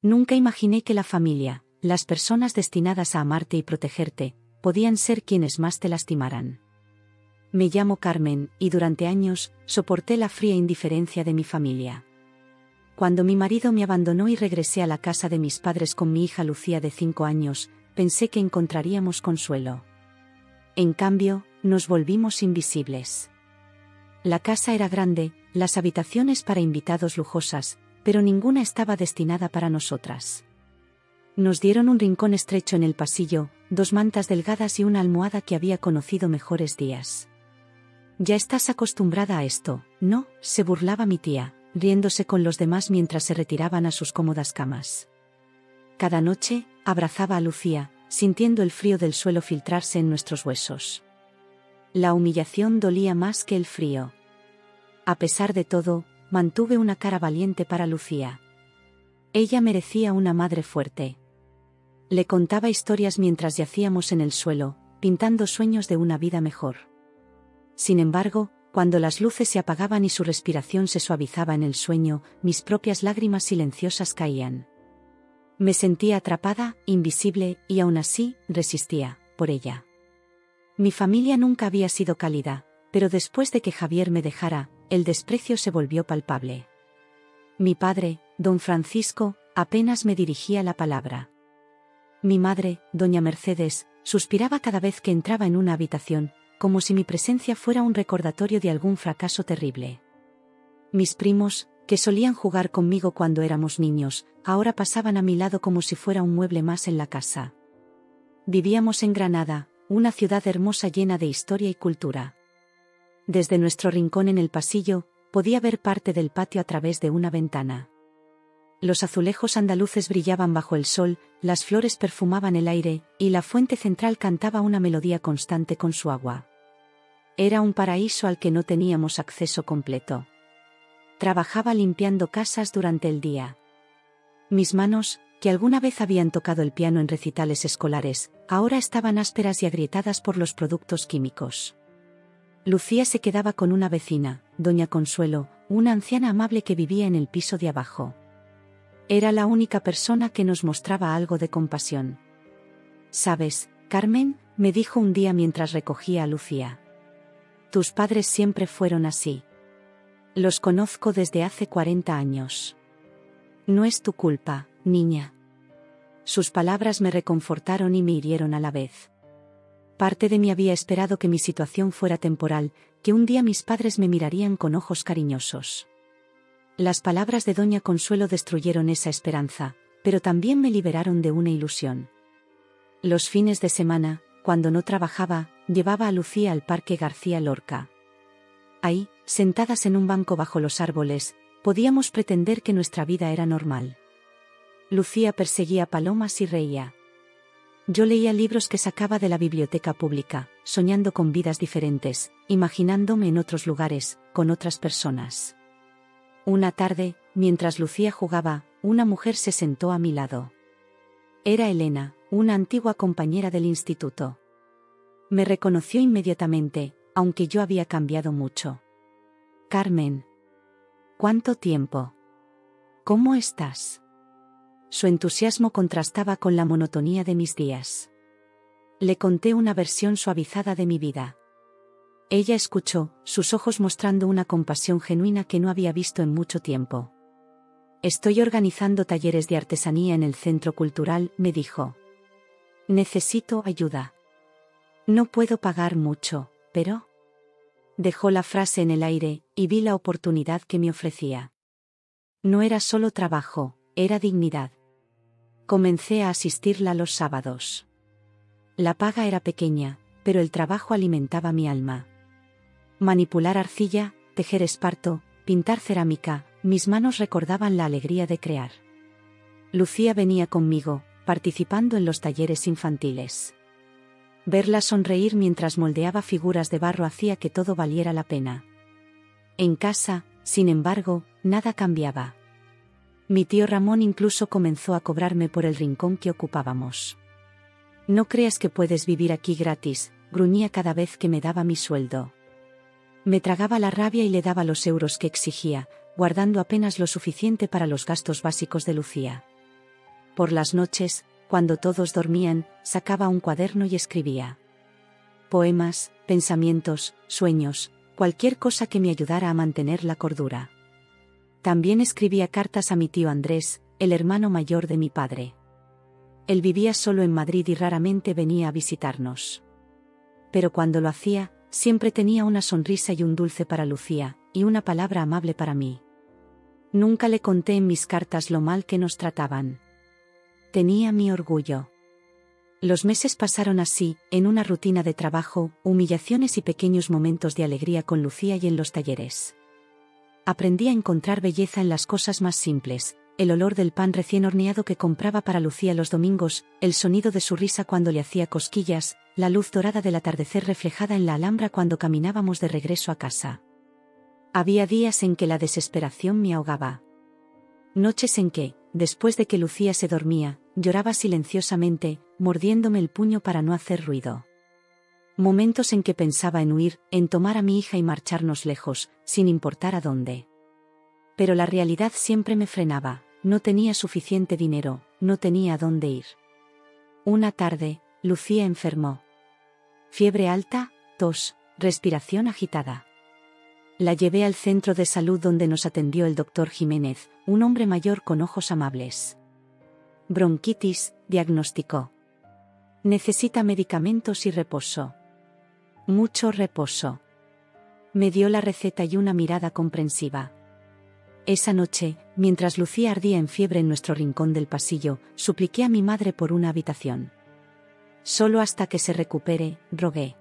Nunca imaginé que la familia, las personas destinadas a amarte y protegerte, podían ser quienes más te lastimaran. Me llamo Carmen, y durante años, soporté la fría indiferencia de mi familia. Cuando mi marido me abandonó y regresé a la casa de mis padres con mi hija Lucía de 5 años, pensé que encontraríamos consuelo. En cambio, nos volvimos invisibles. La casa era grande, las habitaciones para invitados lujosas, pero ninguna estaba destinada para nosotras. Nos dieron un rincón estrecho en el pasillo, 2 mantas delgadas y una almohada que había conocido mejores días. «Ya estás acostumbrada a esto, ¿no?», se burlaba mi tía, riéndose con los demás mientras se retiraban a sus cómodas camas. Cada noche, abrazaba a Lucía, sintiendo el frío del suelo filtrarse en nuestros huesos. La humillación dolía más que el frío. A pesar de todo, mantuve una cara valiente para Lucía. Ella merecía una madre fuerte. Le contaba historias mientras yacíamos en el suelo, pintando sueños de una vida mejor. Sin embargo, cuando las luces se apagaban y su respiración se suavizaba en el sueño, mis propias lágrimas silenciosas caían. Me sentía atrapada, invisible, y aún así, resistía, por ella. Mi familia nunca había sido cálida, pero después de que Javier me dejara, el desprecio se volvió palpable. Mi padre, don Francisco, apenas me dirigía la palabra. Mi madre, doña Mercedes, suspiraba cada vez que entraba en una habitación, como si mi presencia fuera un recordatorio de algún fracaso terrible. Mis primos, que solían jugar conmigo cuando éramos niños, ahora pasaban a mi lado como si fuera un mueble más en la casa. Vivíamos en Granada, una ciudad hermosa llena de historia y cultura. Desde nuestro rincón en el pasillo, podía ver parte del patio a través de una ventana. Los azulejos andaluces brillaban bajo el sol, las flores perfumaban el aire, y la fuente central cantaba una melodía constante con su agua. Era un paraíso al que no teníamos acceso completo. Trabajaba limpiando casas durante el día. Mis manos, que alguna vez habían tocado el piano en recitales escolares, ahora estaban ásperas y agrietadas por los productos químicos. Lucía se quedaba con una vecina, doña Consuelo, una anciana amable que vivía en el piso de abajo. Era la única persona que nos mostraba algo de compasión. «¿Sabes, Carmen?», me dijo un día mientras recogía a Lucía. «Tus padres siempre fueron así. Los conozco desde hace 40 años. No es tu culpa, niña». Sus palabras me reconfortaron y me hirieron a la vez. Parte de mí había esperado que mi situación fuera temporal, que un día mis padres me mirarían con ojos cariñosos. Las palabras de doña Consuelo destruyeron esa esperanza, pero también me liberaron de una ilusión. Los fines de semana, cuando no trabajaba, llevaba a Lucía al Parque García Lorca. Ahí, sentadas en un banco bajo los árboles, podíamos pretender que nuestra vida era normal. Lucía perseguía palomas y reía. Yo leía libros que sacaba de la biblioteca pública, soñando con vidas diferentes, imaginándome en otros lugares, con otras personas. Una tarde, mientras Lucía jugaba, una mujer se sentó a mi lado. Era Elena, una antigua compañera del instituto. Me reconoció inmediatamente, aunque yo había cambiado mucho. «Carmen. ¿Cuánto tiempo? ¿Cómo estás?». Su entusiasmo contrastaba con la monotonía de mis días. Le conté una versión suavizada de mi vida. Ella escuchó, sus ojos mostrando una compasión genuina que no había visto en mucho tiempo. «Estoy organizando talleres de artesanía en el centro cultural», me dijo. «Necesito ayuda. No puedo pagar mucho, pero…». Dejó la frase en el aire, y vi la oportunidad que me ofrecía. No era solo trabajo, era dignidad. Comencé a asistirla los sábados. La paga era pequeña, pero el trabajo alimentaba mi alma. Manipular arcilla, tejer esparto, pintar cerámica, mis manos recordaban la alegría de crear. Lucía venía conmigo, participando en los talleres infantiles. Verla sonreír mientras moldeaba figuras de barro hacía que todo valiera la pena. En casa, sin embargo, nada cambiaba. Mi tío Ramón incluso comenzó a cobrarme por el rincón que ocupábamos. «No creas que puedes vivir aquí gratis», gruñía cada vez que me daba mi sueldo. Me tragaba la rabia y le daba los euros que exigía, guardando apenas lo suficiente para los gastos básicos de Lucía. Por las noches, cuando todos dormían, sacaba un cuaderno y escribía poemas, pensamientos, sueños, cualquier cosa que me ayudara a mantener la cordura. También escribía cartas a mi tío Andrés, el hermano mayor de mi padre. Él vivía solo en Madrid y raramente venía a visitarnos. Pero cuando lo hacía, siempre tenía una sonrisa y un dulce para Lucía, y una palabra amable para mí. Nunca le conté en mis cartas lo mal que nos trataban. Tenía mi orgullo. Los meses pasaron así, en una rutina de trabajo, humillaciones y pequeños momentos de alegría con Lucía y en los talleres. Aprendí a encontrar belleza en las cosas más simples, el olor del pan recién horneado que compraba para Lucía los domingos, el sonido de su risa cuando le hacía cosquillas, la luz dorada del atardecer reflejada en la alhambra cuando caminábamos de regreso a casa. Había días en que la desesperación me ahogaba. Noches en que, después de que Lucía se dormía, lloraba silenciosamente, mordiéndome el puño para no hacer ruido. Momentos en que pensaba en huir, en tomar a mi hija y marcharnos lejos, sin importar a dónde. Pero la realidad siempre me frenaba, no tenía suficiente dinero, no tenía a dónde ir. Una tarde, Lucía enfermó. Fiebre alta, tos, respiración agitada. La llevé al centro de salud donde nos atendió el doctor Jiménez, un hombre mayor con ojos amables. Bronquitis, diagnosticó. Necesita medicamentos y reposo. Mucho reposo. Me dio la receta y una mirada comprensiva. Esa noche, mientras Lucía ardía en fiebre en nuestro rincón del pasillo, supliqué a mi madre por una habitación. Solo hasta que se recupere, rogué.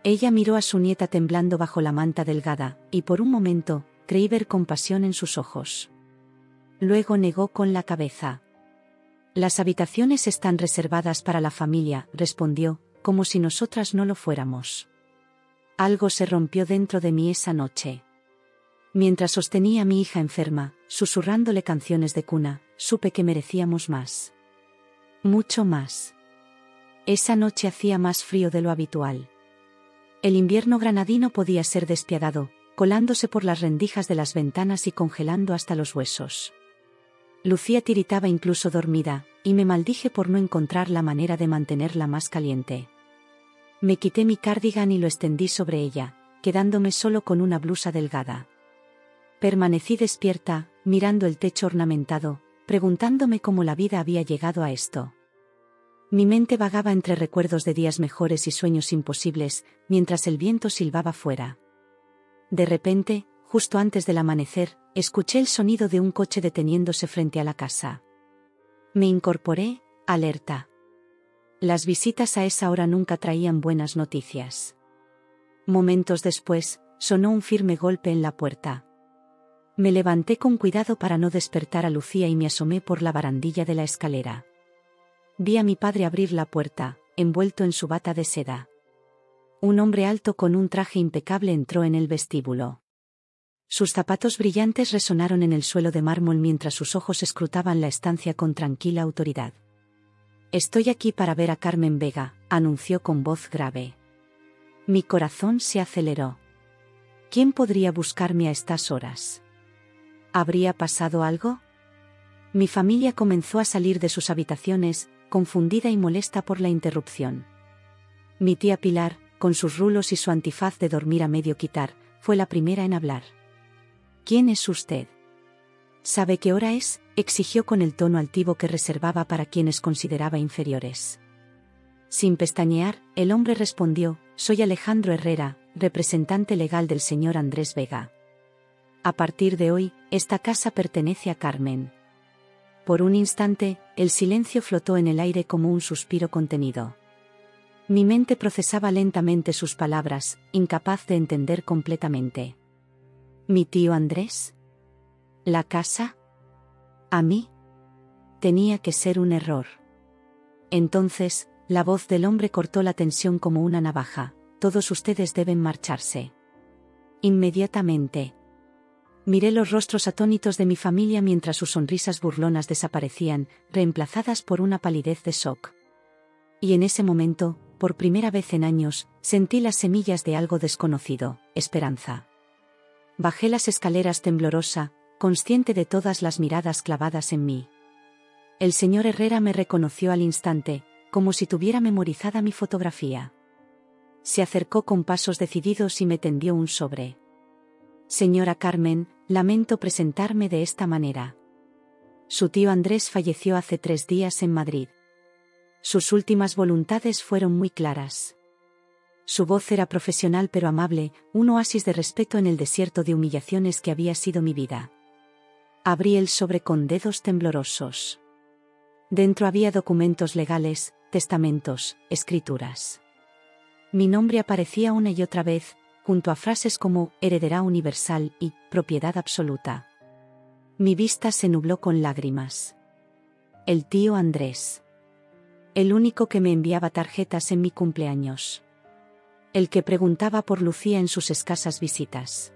Ella miró a su nieta temblando bajo la manta delgada, y por un momento, creí ver compasión en sus ojos. Luego negó con la cabeza. Las habitaciones están reservadas para la familia, respondió, como si nosotras no lo fuéramos. Algo se rompió dentro de mí esa noche. Mientras sostenía a mi hija enferma, susurrándole canciones de cuna, supe que merecíamos más. Mucho más. Esa noche hacía más frío de lo habitual. El invierno granadino podía ser despiadado, colándose por las rendijas de las ventanas y congelando hasta los huesos. Lucía tiritaba incluso dormida, y me maldije por no encontrar la manera de mantenerla más caliente. Me quité mi cardigan y lo extendí sobre ella, quedándome solo con una blusa delgada. Permanecí despierta, mirando el techo ornamentado, preguntándome cómo la vida había llegado a esto. Mi mente vagaba entre recuerdos de días mejores y sueños imposibles, mientras el viento silbaba fuera. De repente, justo antes del amanecer, escuché el sonido de un coche deteniéndose frente a la casa. Me incorporé, alerta. Las visitas a esa hora nunca traían buenas noticias. Momentos después, sonó un firme golpe en la puerta. Me levanté con cuidado para no despertar a Lucía y me asomé por la barandilla de la escalera. Vi a mi padre abrir la puerta, envuelto en su bata de seda. Un hombre alto con un traje impecable entró en el vestíbulo. Sus zapatos brillantes resonaron en el suelo de mármol mientras sus ojos escrutaban la estancia con tranquila autoridad. «Estoy aquí para ver a Carmen Vega», anunció con voz grave. Mi corazón se aceleró. ¿Quién podría buscarme a estas horas? ¿Habría pasado algo? Mi familia comenzó a salir de sus habitaciones, confundida y molesta por la interrupción. Mi tía Pilar, con sus rulos y su antifaz de dormir a medio quitar, fue la primera en hablar. «¿Quién es usted?» «¿Sabe qué hora es?», exigió con el tono altivo que reservaba para quienes consideraba inferiores. Sin pestañear, el hombre respondió: «Soy Alejandro Herrera, representante legal del señor Andrés Vega. A partir de hoy, esta casa pertenece a Carmen». Por un instante, el silencio flotó en el aire como un suspiro contenido. Mi mente procesaba lentamente sus palabras, incapaz de entender completamente. ¿Mi tío Andrés? ¿La casa? ¿A mí? Tenía que ser un error. Entonces, la voz del hombre cortó la tensión como una navaja. «Todos ustedes deben marcharse. Inmediatamente». Miré los rostros atónitos de mi familia mientras sus sonrisas burlonas desaparecían, reemplazadas por una palidez de shock. Y en ese momento, por primera vez en años, sentí las semillas de algo desconocido: esperanza. Bajé las escaleras temblorosa, consciente de todas las miradas clavadas en mí. El señor Herrera me reconoció al instante, como si tuviera memorizada mi fotografía. Se acercó con pasos decididos y me tendió un sobre. Señora Carmen, lamento presentarme de esta manera. Su tío Andrés falleció hace 3 días en Madrid. Sus últimas voluntades fueron muy claras. Su voz era profesional pero amable, un oasis de respeto en el desierto de humillaciones que había sido mi vida. Abrí el sobre con dedos temblorosos. Dentro había documentos legales, testamentos, escrituras. Mi nombre aparecía una y otra vez, junto a frases como heredera universal y propiedad absoluta. Mi vista se nubló con lágrimas. El tío Andrés. El único que me enviaba tarjetas en mi cumpleaños. El que preguntaba por Lucía en sus escasas visitas.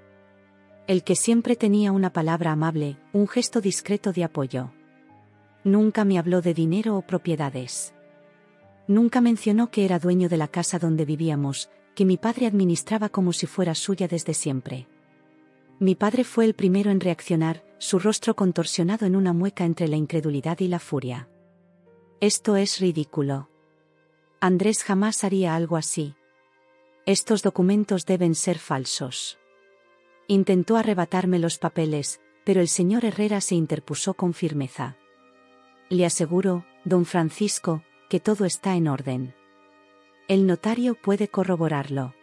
El que siempre tenía una palabra amable, un gesto discreto de apoyo. Nunca me habló de dinero o propiedades. Nunca mencionó que era dueño de la casa donde vivíamos, que mi padre administraba como si fuera suya desde siempre. Mi padre fue el primero en reaccionar, su rostro contorsionado en una mueca entre la incredulidad y la furia. Esto es ridículo. Andrés jamás haría algo así. Estos documentos deben ser falsos. Intentó arrebatarme los papeles, pero el señor Herrera se interpuso con firmeza. Le aseguro, don Francisco, que todo está en orden. El notario puede corroborarlo.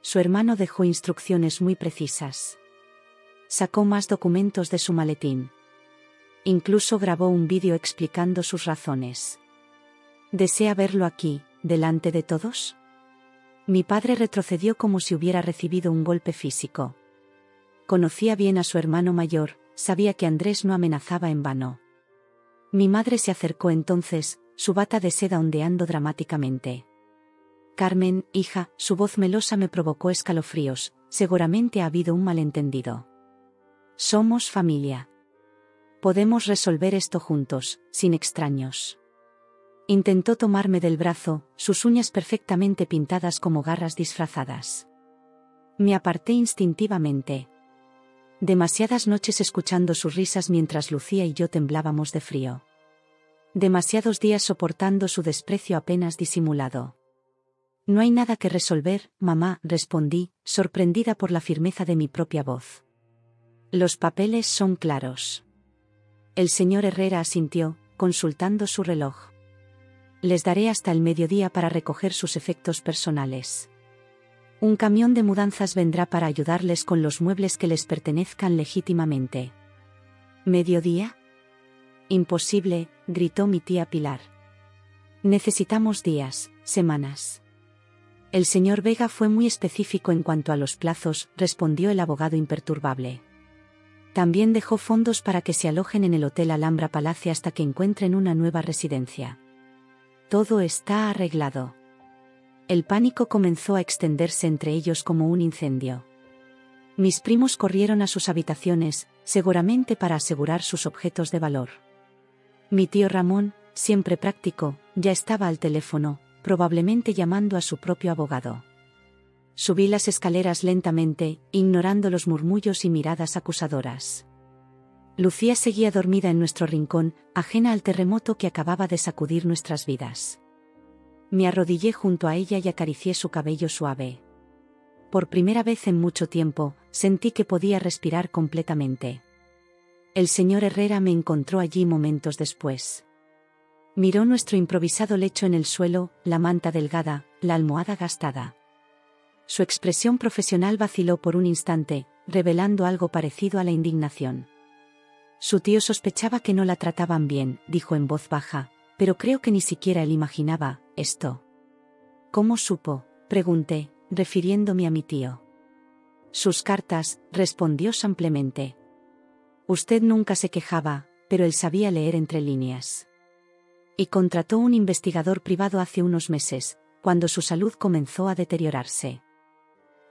Su hermano dejó instrucciones muy precisas. Sacó más documentos de su maletín. Incluso grabó un vídeo explicando sus razones. ¿Desea verlo aquí, delante de todos? Mi padre retrocedió como si hubiera recibido un golpe físico. Conocía bien a su hermano mayor, sabía que Andrés no amenazaba en vano. Mi madre se acercó entonces, su bata de seda ondeando dramáticamente. Carmen, hija, su voz melosa me provocó escalofríos, seguramente ha habido un malentendido. Somos familia. Podemos resolver esto juntos, sin extraños. Intentó tomarme del brazo, sus uñas perfectamente pintadas como garras disfrazadas. Me aparté instintivamente. Demasiadas noches escuchando sus risas mientras Lucía y yo temblábamos de frío. Demasiados días soportando su desprecio apenas disimulado. No hay nada que resolver, mamá, respondí, sorprendida por la firmeza de mi propia voz. Los papeles son claros. El señor Herrera asintió, consultando su reloj. Les daré hasta el mediodía para recoger sus efectos personales. Un camión de mudanzas vendrá para ayudarles con los muebles que les pertenezcan legítimamente. ¿Mediodía? Imposible, gritó mi tía Pilar. Necesitamos días, semanas. El señor Vega fue muy específico en cuanto a los plazos, respondió el abogado imperturbable. También dejó fondos para que se alojen en el Hotel Alhambra Palace hasta que encuentren una nueva residencia. Todo está arreglado. El pánico comenzó a extenderse entre ellos como un incendio. Mis primos corrieron a sus habitaciones, seguramente para asegurar sus objetos de valor. Mi tío Ramón, siempre práctico, ya estaba al teléfono, probablemente llamando a su propio abogado. Subí las escaleras lentamente, ignorando los murmullos y miradas acusadoras. Lucía seguía dormida en nuestro rincón, ajena al terremoto que acababa de sacudir nuestras vidas. Me arrodillé junto a ella y acaricié su cabello suave. Por primera vez en mucho tiempo, sentí que podía respirar completamente. El señor Herrera me encontró allí momentos después. Miró nuestro improvisado lecho en el suelo, la manta delgada, la almohada gastada. Su expresión profesional vaciló por un instante, revelando algo parecido a la indignación. Su tío sospechaba que no la trataban bien, dijo en voz baja, pero creo que ni siquiera él imaginaba esto. ¿Cómo supo?, pregunté, refiriéndome a mi tío. Sus cartas, respondió samplemente. Usted nunca se quejaba, pero él sabía leer entre líneas. Y contrató un investigador privado hace unos meses, cuando su salud comenzó a deteriorarse.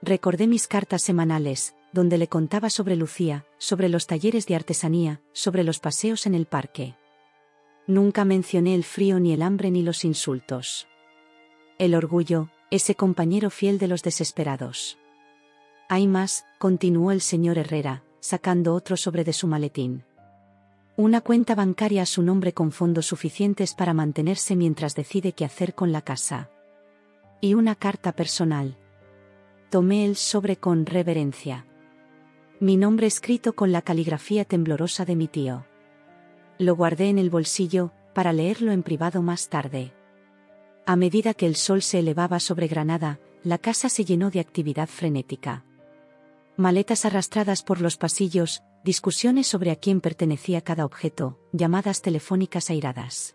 Recordé mis cartas semanales, donde le contaba sobre Lucía, sobre los talleres de artesanía, sobre los paseos en el parque. Nunca mencioné el frío ni el hambre ni los insultos. El orgullo, ese compañero fiel de los desesperados. Hay más, continuó el señor Herrera, sacando otro sobre de su maletín. Una cuenta bancaria a su nombre con fondos suficientes para mantenerse mientras decide qué hacer con la casa. Y una carta personal. Tomé el sobre con reverencia. Mi nombre escrito con la caligrafía temblorosa de mi tío. Lo guardé en el bolsillo, para leerlo en privado más tarde. A medida que el sol se elevaba sobre Granada, la casa se llenó de actividad frenética. Maletas arrastradas por los pasillos, discusiones sobre a quién pertenecía cada objeto, llamadas telefónicas airadas.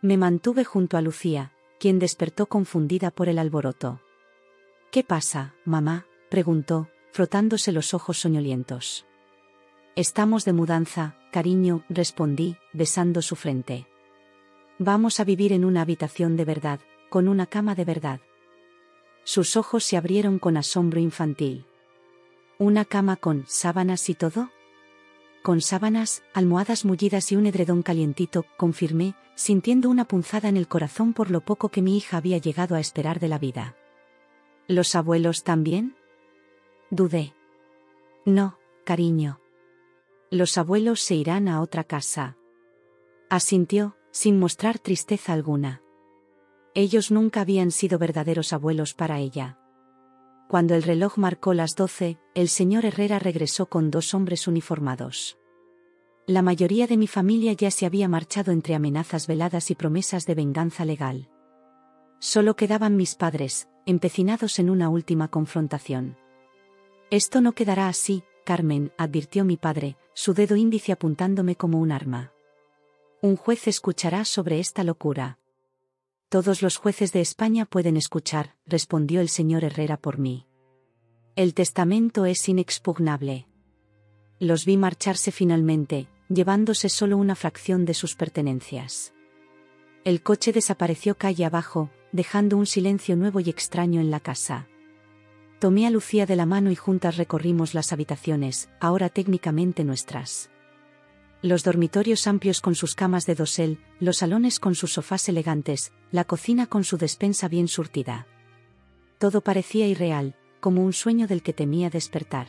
Me mantuve junto a Lucía, quien despertó confundida por el alboroto. «¿Qué pasa, mamá?», preguntó, frotándose los ojos soñolientos. «Estamos de mudanza, cariño», respondí, besando su frente. «Vamos a vivir en una habitación de verdad, con una cama de verdad». Sus ojos se abrieron con asombro infantil. «¿Una cama con sábanas y todo?». «Con sábanas, almohadas mullidas y un edredón calientito», confirmé, sintiendo una punzada en el corazón por lo poco que mi hija había llegado a esperar de la vida. «¿Los abuelos también?», dudé. «No, cariño. Los abuelos se irán a otra casa», asintió, sin mostrar tristeza alguna. Ellos nunca habían sido verdaderos abuelos para ella. Cuando el reloj marcó las 12, el señor Herrera regresó con 2 hombres uniformados. La mayoría de mi familia ya se había marchado entre amenazas veladas y promesas de venganza legal. Solo quedaban mis padres, empecinados en una última confrontación. «Esto no quedará así, Carmen», advirtió mi padre, su dedo índice apuntándome como un arma. «Un juez escuchará sobre esta locura». «Todos los jueces de España pueden escuchar», respondió el señor Herrera por mí. «El testamento es inexpugnable». Los vi marcharse finalmente, llevándose solo una fracción de sus pertenencias. El coche desapareció calle abajo, dejando un silencio nuevo y extraño en la casa. Tomé a Lucía de la mano y juntas recorrimos las habitaciones, ahora técnicamente nuestras. Los dormitorios amplios con sus camas de dosel, los salones con sus sofás elegantes, la cocina con su despensa bien surtida. Todo parecía irreal, como un sueño del que temía despertar.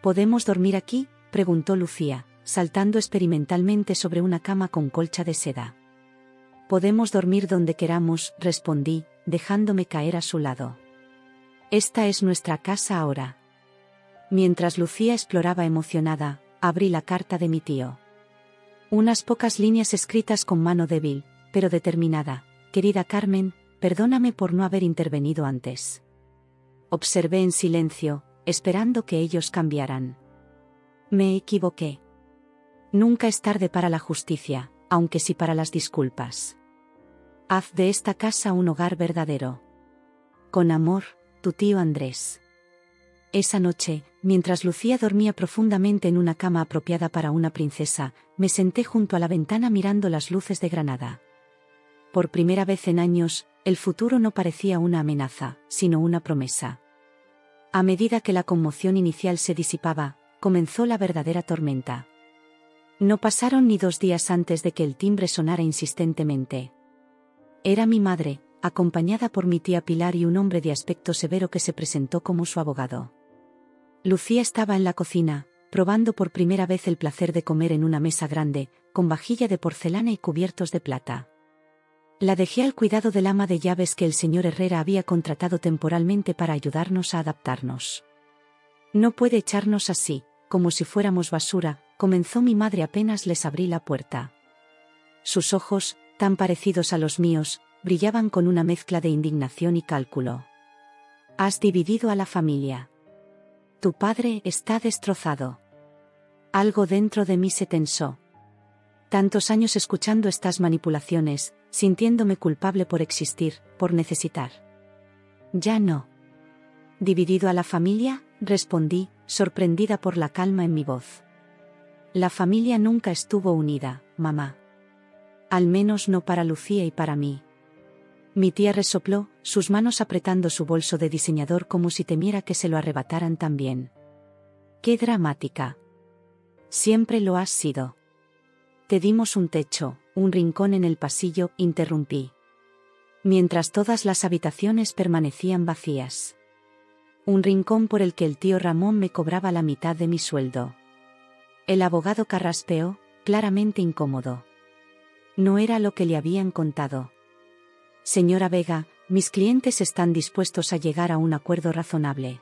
«¿Podemos dormir aquí?», preguntó Lucía, saltando experimentalmente sobre una cama con colcha de seda. «Podemos dormir donde queramos», respondí, dejándome caer a su lado. «Esta es nuestra casa ahora». Mientras Lucía exploraba emocionada, abrí la carta de mi tío. Unas pocas líneas escritas con mano débil, pero determinada. «Querida Carmen, perdóname por no haber intervenido antes». Observé en silencio, esperando que ellos cambiaran. Me equivoqué. Nunca es tarde para la justicia, aunque sí para las disculpas. Haz de esta casa un hogar verdadero. Con amor, tu tío Andrés. Esa noche, mientras Lucía dormía profundamente en una cama apropiada para una princesa, me senté junto a la ventana mirando las luces de Granada. Por primera vez en años, el futuro no parecía una amenaza, sino una promesa. A medida que la conmoción inicial se disipaba, comenzó la verdadera tormenta. No pasaron ni 2 días antes de que el timbre sonara insistentemente. Era mi madre, acompañada por mi tía Pilar y un hombre de aspecto severo que se presentó como su abogado. Lucía estaba en la cocina, probando por primera vez el placer de comer en una mesa grande, con vajilla de porcelana y cubiertos de plata. La dejé al cuidado del ama de llaves que el señor Herrera había contratado temporalmente para ayudarnos a adaptarnos. «No puede echarnos así, como si fuéramos basura», comenzó mi madre apenas les abrí la puerta. Sus ojos, tan parecidos a los míos, brillaban con una mezcla de indignación y cálculo. «Has dividido a la familia. Tu padre está destrozado». Algo dentro de mí se tensó. Tantos años escuchando estas manipulaciones, sintiéndome culpable por existir, por necesitar. «Ya no». «¿Dividido a la familia?», respondí, sorprendida por la calma en mi voz. «La familia nunca estuvo unida, mamá. Al menos no para Lucía y para mí». Mi tía resopló, sus manos apretando su bolso de diseñador como si temiera que se lo arrebataran también. «Qué dramática. Siempre lo has sido». «Te dimos un techo, un rincón en el pasillo», interrumpí. Mientras todas las habitaciones permanecían vacías. Un rincón por el que el tío Ramón me cobraba la mitad de mi sueldo. El abogado carraspeó, claramente incómodo. No era lo que le habían contado. Señora Vega, mis clientes están dispuestos a llegar a un acuerdo razonable.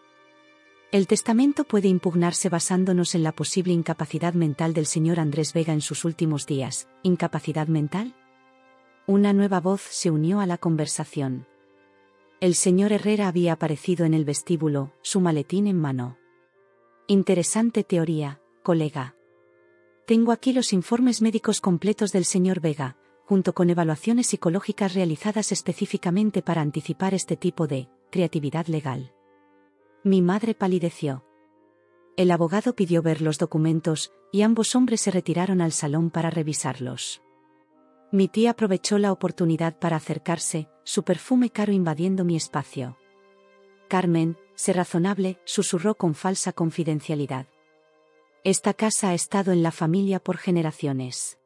El testamento puede impugnarse basándonos en la posible incapacidad mental del señor Andrés Vega en sus últimos días. ¿Incapacidad mental? Una nueva voz se unió a la conversación. El señor Herrera había aparecido en el vestíbulo, su maletín en mano. Interesante teoría, colega. Tengo aquí los informes médicos completos del señor Vega, junto con evaluaciones psicológicas realizadas específicamente para anticipar este tipo de creatividad legal. Mi madre palideció. El abogado pidió ver los documentos, y ambos hombres se retiraron al salón para revisarlos. Mi tía aprovechó la oportunidad para acercarse, su perfume caro invadiendo mi espacio. Carmen, sé razonable, susurró con falsa confidencialidad. Esta casa ha estado en la familia por generaciones.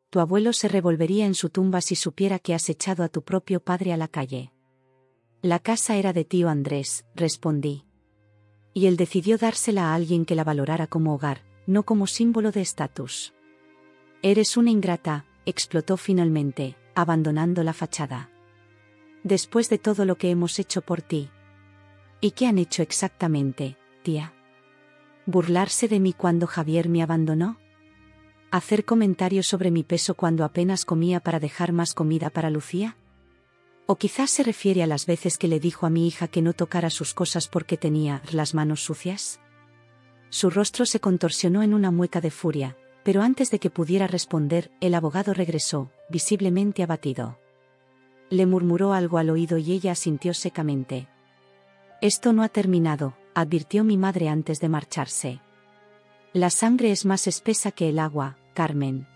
Tu abuelo se revolvería en su tumba si supiera que has echado a tu propio padre a la calle. La casa era de tío Andrés, respondí. Y él decidió dársela a alguien que la valorara como hogar, no como símbolo de estatus. Eres una ingrata, explotó finalmente, abandonando la fachada. Después de todo lo que hemos hecho por ti. ¿Y qué han hecho exactamente, tía? ¿Burlarse de mí cuando Javier me abandonó? ¿Hacer comentarios sobre mi peso cuando apenas comía para dejar más comida para Lucía? O quizás se refiere a las veces que le dijo a mi hija que no tocara sus cosas porque tenía las manos sucias. Su rostro se contorsionó en una mueca de furia, pero antes de que pudiera responder, el abogado regresó, visiblemente abatido. Le murmuró algo al oído y ella asintió secamente. Esto no ha terminado, advirtió mi madre antes de marcharse. La sangre es más espesa que el agua, Carmen.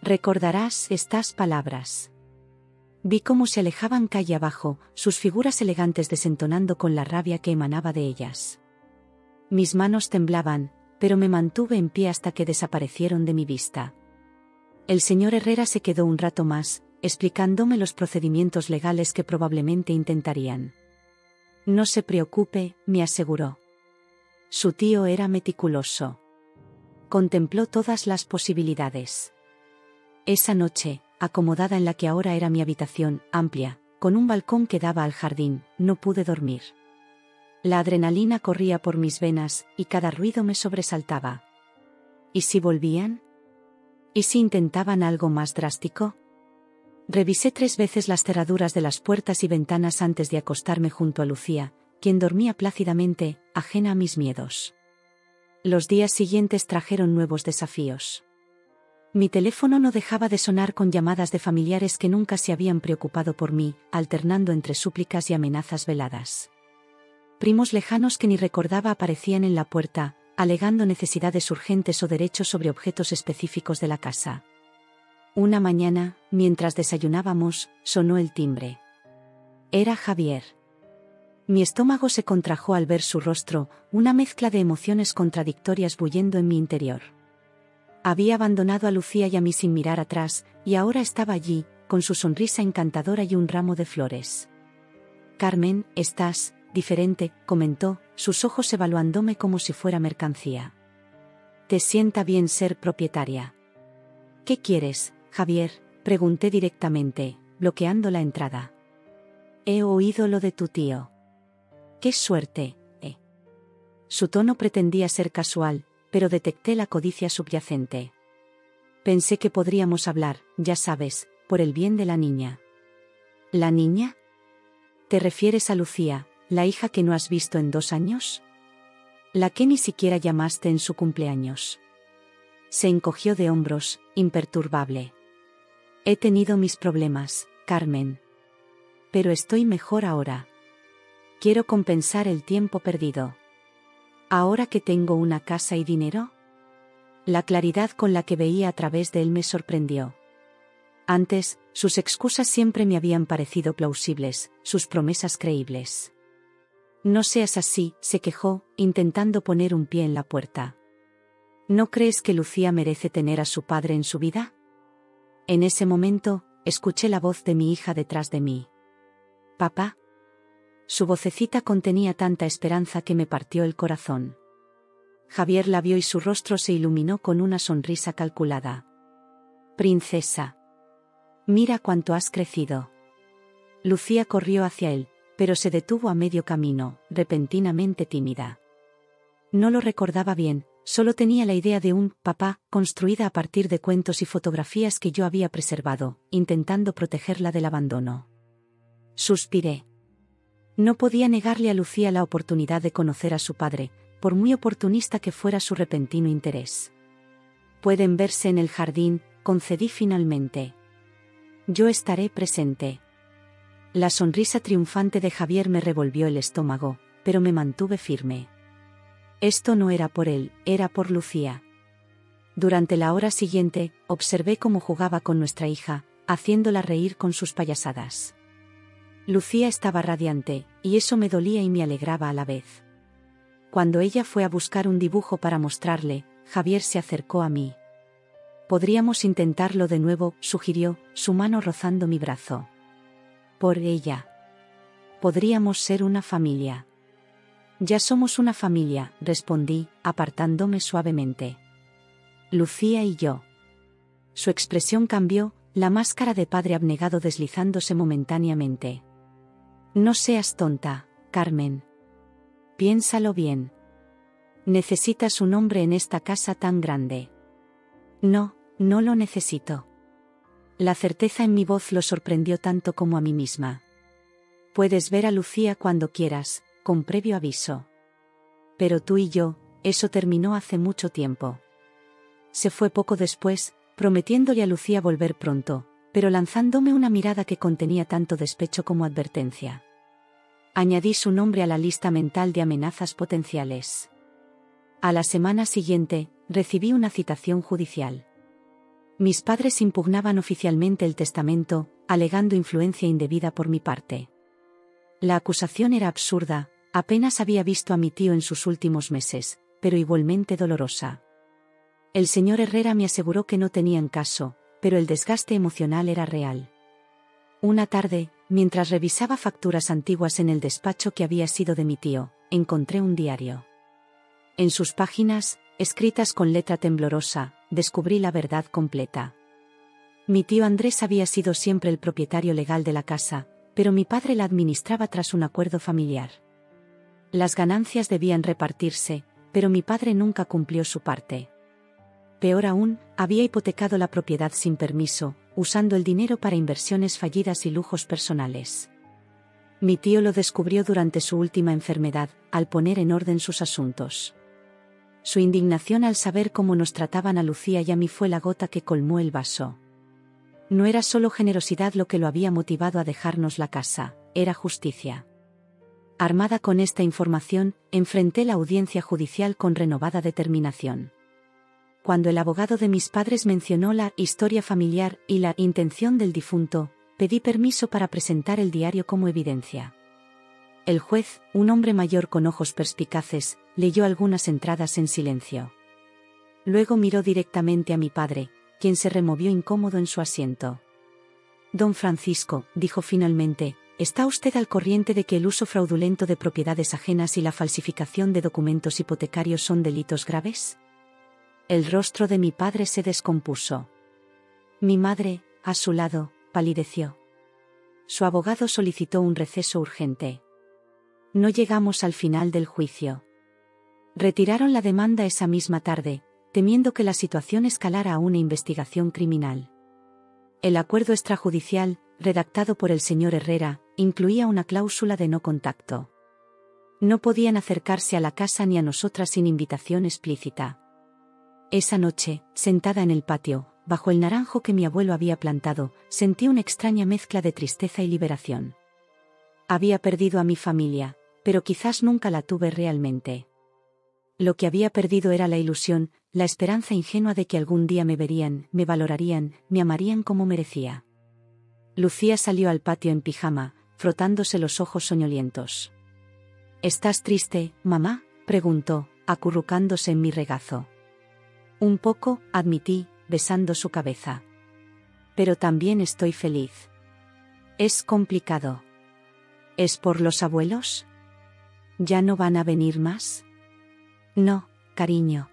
Recordarás estas palabras. Vi cómo se alejaban calle abajo, sus figuras elegantes desentonando con la rabia que emanaba de ellas. Mis manos temblaban, pero me mantuve en pie hasta que desaparecieron de mi vista. El señor Herrera se quedó un rato más, explicándome los procedimientos legales que probablemente intentarían. No se preocupe, me aseguró. Su tío era meticuloso. Contempló todas las posibilidades. Esa noche, acomodada en la que ahora era mi habitación, amplia, con un balcón que daba al jardín, no pude dormir. La adrenalina corría por mis venas, y cada ruido me sobresaltaba. ¿Y si volvían? ¿Y si intentaban algo más drástico? Revisé 3 veces las cerraduras de las puertas y ventanas antes de acostarme junto a Lucía, quien dormía plácidamente, ajena a mis miedos. Los días siguientes trajeron nuevos desafíos. Mi teléfono no dejaba de sonar con llamadas de familiares que nunca se habían preocupado por mí, alternando entre súplicas y amenazas veladas. Primos lejanos que ni recordaba aparecían en la puerta, alegando necesidades urgentes o derechos sobre objetos específicos de la casa. Una mañana, mientras desayunábamos, sonó el timbre. Era Javier. Mi estómago se contrajo al ver su rostro, una mezcla de emociones contradictorias bullendo en mi interior. Había abandonado a Lucía y a mí sin mirar atrás, y ahora estaba allí, con su sonrisa encantadora y un ramo de flores. Carmen, estás diferente, comentó, sus ojos evaluándome como si fuera mercancía. ¿Te sienta bien ser propietaria? ¿Qué quieres, Javier?, pregunté directamente, bloqueando la entrada. He oído lo de tu tío. ¡Qué suerte, eh! Su tono pretendía ser casual, pero detecté la codicia subyacente. Pensé que podríamos hablar, ya sabes, por el bien de la niña. ¿La niña? ¿Te refieres a Lucía, la hija que no has visto en 2 años? La que ni siquiera llamaste en su cumpleaños. Se encogió de hombros, imperturbable. He tenido mis problemas, Carmen. Pero estoy mejor ahora. Quiero compensar el tiempo perdido. ¿Ahora que tengo una casa y dinero? La claridad con la que veía a través de él me sorprendió. Antes, sus excusas siempre me habían parecido plausibles, sus promesas creíbles. No seas así, se quejó, intentando poner un pie en la puerta. ¿No crees que Lucía merece tener a su padre en su vida? En ese momento, escuché la voz de mi hija detrás de mí. ¿Papá? Su vocecita contenía tanta esperanza que me partió el corazón. Javier la vio y su rostro se iluminó con una sonrisa calculada. «Princesa. Mira cuánto has crecido». Lucía corrió hacia él, pero se detuvo a medio camino, repentinamente tímida. No lo recordaba bien, solo tenía la idea de un «papá» construida a partir de cuentos y fotografías que yo había preservado, intentando protegerla del abandono. Suspiré. No podía negarle a Lucía la oportunidad de conocer a su padre, por muy oportunista que fuera su repentino interés. «Pueden verse en el jardín», concedí finalmente. «Yo estaré presente». La sonrisa triunfante de Javier me revolvió el estómago, pero me mantuve firme. Esto no era por él, era por Lucía. Durante la hora siguiente, observé cómo jugaba con nuestra hija, haciéndola reír con sus payasadas. Lucía estaba radiante, y eso me dolía y me alegraba a la vez. Cuando ella fue a buscar un dibujo para mostrarle, Javier se acercó a mí. «Podríamos intentarlo de nuevo», sugirió, su mano rozando mi brazo. «Por ella. Podríamos ser una familia». «Ya somos una familia», respondí, apartándome suavemente. «Lucía y yo». Su expresión cambió, la máscara de padre abnegado deslizándose momentáneamente. «No seas tonta, Carmen. Piénsalo bien. Necesitas un hombre en esta casa tan grande». «No, no lo necesito». La certeza en mi voz lo sorprendió tanto como a mí misma. «Puedes ver a Lucía cuando quieras, con previo aviso. Pero tú y yo, eso terminó hace mucho tiempo». Se fue poco después, prometiéndole a Lucía volver pronto, pero lanzándome una mirada que contenía tanto despecho como advertencia. Añadí su nombre a la lista mental de amenazas potenciales. A la semana siguiente, recibí una citación judicial. Mis padres impugnaban oficialmente el testamento, alegando influencia indebida por mi parte. La acusación era absurda, apenas había visto a mi tío en sus últimos meses, pero igualmente dolorosa. El señor Herrera me aseguró que no tenían caso, pero el desgaste emocional era real. Una tarde, mientras revisaba facturas antiguas en el despacho que había sido de mi tío, encontré un diario. En sus páginas, escritas con letra temblorosa, descubrí la verdad completa. Mi tío Andrés había sido siempre el propietario legal de la casa, pero mi padre la administraba tras un acuerdo familiar. Las ganancias debían repartirse, pero mi padre nunca cumplió su parte. Peor aún, había hipotecado la propiedad sin permiso, usando el dinero para inversiones fallidas y lujos personales. Mi tío lo descubrió durante su última enfermedad, al poner en orden sus asuntos. Su indignación al saber cómo nos trataban a Lucía y a mí fue la gota que colmó el vaso. No era solo generosidad lo que lo había motivado a dejarnos la casa, era justicia. Armada con esta información, enfrenté la audiencia judicial con renovada determinación. Cuando el abogado de mis padres mencionó la historia familiar y la intención del difunto, pedí permiso para presentar el diario como evidencia. El juez, un hombre mayor con ojos perspicaces, leyó algunas entradas en silencio. Luego miró directamente a mi padre, quien se removió incómodo en su asiento. «Don Francisco», dijo finalmente, «¿está usted al corriente de que el uso fraudulento de propiedades ajenas y la falsificación de documentos hipotecarios son delitos graves?» El rostro de mi padre se descompuso. Mi madre, a su lado, palideció. Su abogado solicitó un receso urgente. No llegamos al final del juicio. Retiraron la demanda esa misma tarde, temiendo que la situación escalara a una investigación criminal. El acuerdo extrajudicial, redactado por el señor Herrera, incluía una cláusula de no contacto. No podían acercarse a la casa ni a nosotras sin invitación explícita. Esa noche, sentada en el patio, bajo el naranjo que mi abuelo había plantado, sentí una extraña mezcla de tristeza y liberación. Había perdido a mi familia, pero quizás nunca la tuve realmente. Lo que había perdido era la ilusión, la esperanza ingenua de que algún día me verían, me valorarían, me amarían como merecía. Lucía salió al patio en pijama, frotándose los ojos soñolientos. «¿Estás triste, mamá?», preguntó, acurrucándose en mi regazo. «Un poco», admití, besando su cabeza. «Pero también estoy feliz». «Es complicado». «¿Es por los abuelos? ¿Ya no van a venir más?». «No, cariño.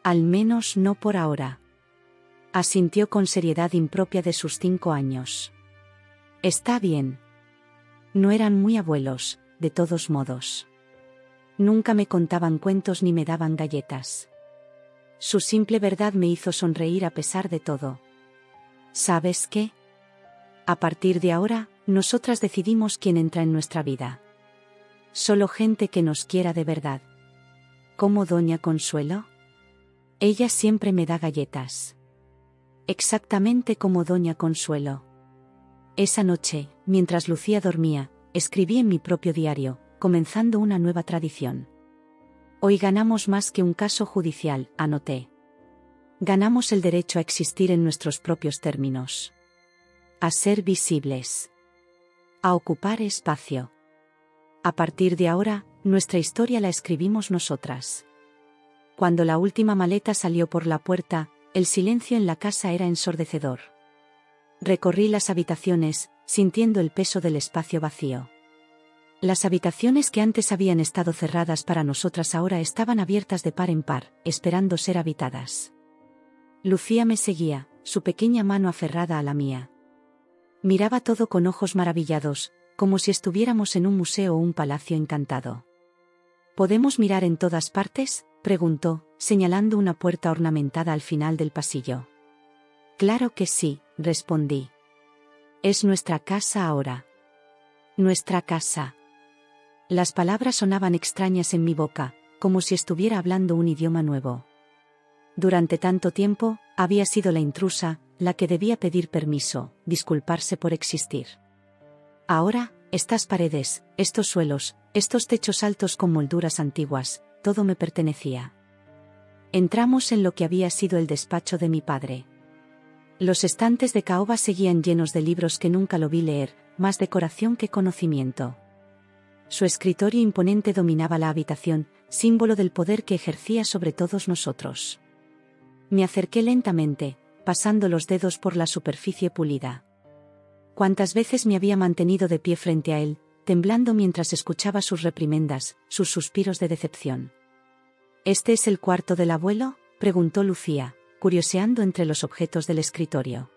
Al menos no por ahora. Asintió con seriedad impropia de sus 5 años. Está bien. No eran muy abuelos, de todos modos. Nunca me contaban cuentos ni me daban galletas. Su simple verdad me hizo sonreír a pesar de todo. ¿Sabes qué? A partir de ahora, nosotras decidimos quién entra en nuestra vida. Solo gente que nos quiera de verdad. ¿Cómo doña Consuelo? Ella siempre me da galletas. Exactamente como doña Consuelo. Esa noche, mientras Lucía dormía, escribí en mi propio diario, comenzando una nueva tradición. Hoy ganamos más que un caso judicial, anoté. Ganamos el derecho a existir en nuestros propios términos. A ser visibles. A ocupar espacio. A partir de ahora, nuestra historia la escribimos nosotras. Cuando la última maleta salió por la puerta, el silencio en la casa era ensordecedor. Recorrí las habitaciones, sintiendo el peso del espacio vacío. Las habitaciones que antes habían estado cerradas para nosotras ahora estaban abiertas de par en par, esperando ser habitadas. Lucía me seguía, su pequeña mano aferrada a la mía. Miraba todo con ojos maravillados, como si estuviéramos en un museo o un palacio encantado. ¿Podemos mirar en todas partes?, preguntó, señalando una puerta ornamentada al final del pasillo. Claro que sí, respondí. Es nuestra casa ahora. Nuestra casa. Las palabras sonaban extrañas en mi boca, como si estuviera hablando un idioma nuevo. Durante tanto tiempo, había sido la intrusa, la que debía pedir permiso, disculparse por existir. Ahora, estas paredes, estos suelos, estos techos altos con molduras antiguas, todo me pertenecía. Entramos en lo que había sido el despacho de mi padre. Los estantes de caoba seguían llenos de libros que nunca lo vi leer, más decoración que conocimiento. Su escritorio imponente dominaba la habitación, símbolo del poder que ejercía sobre todos nosotros. Me acerqué lentamente, pasando los dedos por la superficie pulida. Cuántas veces me había mantenido de pie frente a él, temblando mientras escuchaba sus reprimendas, sus suspiros de decepción. ¿Este es el cuarto del abuelo?, preguntó Lucía, curioseando entre los objetos del escritorio.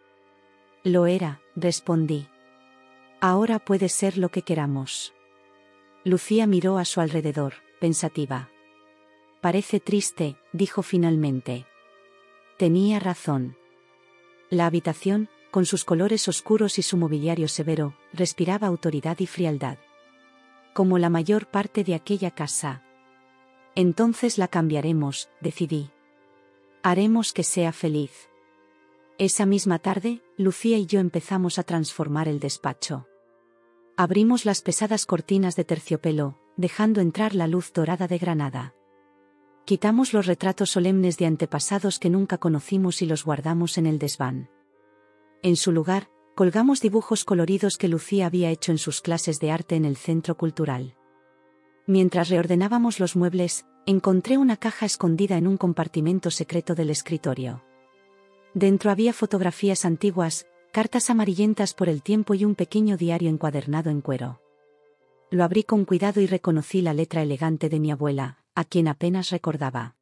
Lo era, respondí. Ahora puede ser lo que queramos. Lucía miró a su alrededor, pensativa. Parece triste, dijo finalmente. Tenía razón. La habitación, con sus colores oscuros y su mobiliario severo, respiraba autoridad y frialdad. Como la mayor parte de aquella casa. Entonces la cambiaremos, decidí. Haremos que sea feliz. Esa misma tarde, Lucía y yo empezamos a transformar el despacho. Abrimos las pesadas cortinas de terciopelo, dejando entrar la luz dorada de granada. Quitamos los retratos solemnes de antepasados que nunca conocimos y los guardamos en el desván. En su lugar, colgamos dibujos coloridos que Lucía había hecho en sus clases de arte en el centro cultural. Mientras reordenábamos los muebles, encontré una caja escondida en un compartimento secreto del escritorio. Dentro había fotografías antiguas, cartas amarillentas por el tiempo y un pequeño diario encuadernado en cuero. Lo abrí con cuidado y reconocí la letra elegante de mi abuela, a quien apenas recordaba.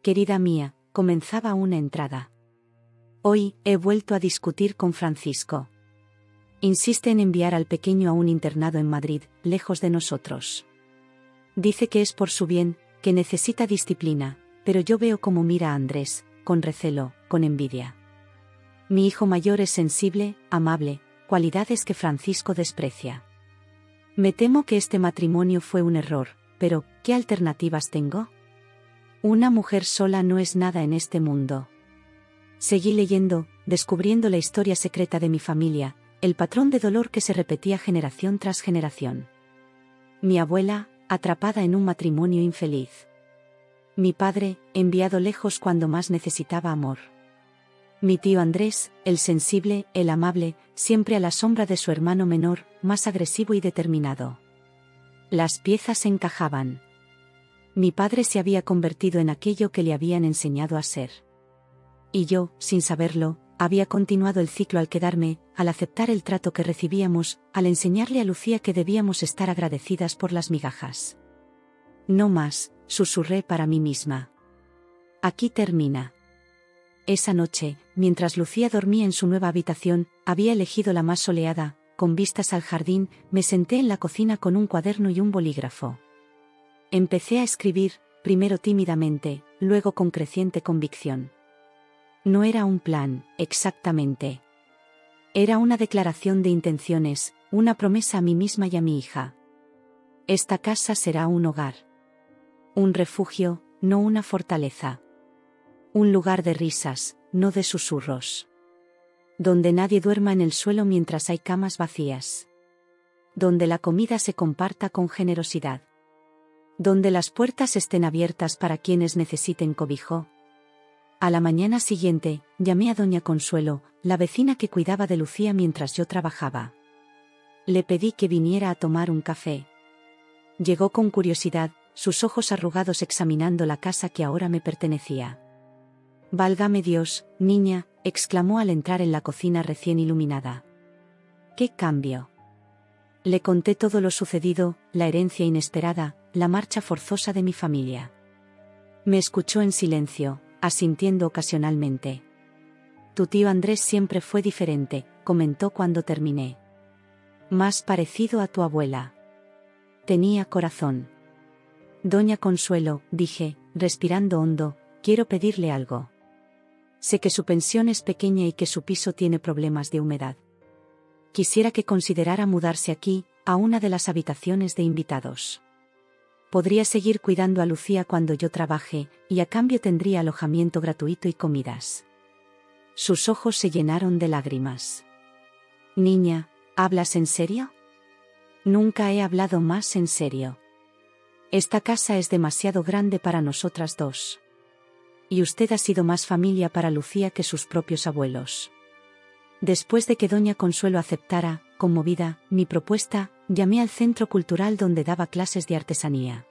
Querida mía, comenzaba una entrada. Hoy he vuelto a discutir con Francisco. Insiste en enviar al pequeño a un internado en Madrid, lejos de nosotros. Dice que es por su bien, que necesita disciplina, pero yo veo cómo mira a Andrés, con recelo, con envidia. Mi hijo mayor es sensible, amable, cualidades que Francisco desprecia. Me temo que este matrimonio fue un error, pero, ¿qué alternativas tengo? Una mujer sola no es nada en este mundo. Seguí leyendo, descubriendo la historia secreta de mi familia, el patrón de dolor que se repetía generación tras generación. Mi abuela, atrapada en un matrimonio infeliz. Mi padre, enviado lejos cuando más necesitaba amor. Mi tío Andrés, el sensible, el amable, siempre a la sombra de su hermano menor, más agresivo y determinado. Las piezas encajaban. Mi padre se había convertido en aquello que le habían enseñado a ser. Y yo, sin saberlo, había continuado el ciclo al quedarme, al aceptar el trato que recibíamos, al enseñarle a Lucía que debíamos estar agradecidas por las migajas. No más, susurré para mí misma. Aquí termina. Esa noche, mientras Lucía dormía en su nueva habitación, había elegido la más soleada, con vistas al jardín, me senté en la cocina con un cuaderno y un bolígrafo. Empecé a escribir, primero tímidamente, luego con creciente convicción. No era un plan, exactamente. Era una declaración de intenciones, una promesa a mí misma y a mi hija. Esta casa será un hogar. Un refugio, no una fortaleza. Un lugar de risas, no de susurros. Donde nadie duerma en el suelo mientras hay camas vacías. Donde la comida se comparta con generosidad. Donde las puertas estén abiertas para quienes necesiten cobijo. A la mañana siguiente, llamé a doña Consuelo, la vecina que cuidaba de Lucía mientras yo trabajaba. Le pedí que viniera a tomar un café. Llegó con curiosidad, sus ojos arrugados examinando la casa que ahora me pertenecía. «Válgame Dios, niña», exclamó al entrar en la cocina recién iluminada. «¿Qué cambio?». Le conté todo lo sucedido, la herencia inesperada, la marcha forzosa de mi familia. Me escuchó en silencio, asintiendo ocasionalmente. «Tu tío Andrés siempre fue diferente», comentó cuando terminé. «Más parecido a tu abuela. Tenía corazón». «Doña Consuelo», dije, respirando hondo, «quiero pedirle algo. Sé que su pensión es pequeña y que su piso tiene problemas de humedad. Quisiera que considerara mudarse aquí, a una de las habitaciones de invitados. Podría seguir cuidando a Lucía cuando yo trabaje, y a cambio tendría alojamiento gratuito y comidas». Sus ojos se llenaron de lágrimas. «Niña, ¿hablas en serio?». «Nunca he hablado más en serio. Esta casa es demasiado grande para nosotras dos. Y usted ha sido más familia para Lucía que sus propios abuelos». Después de que doña Consuelo aceptara, conmovida, mi propuesta, llamé al centro cultural donde daba clases de artesanía.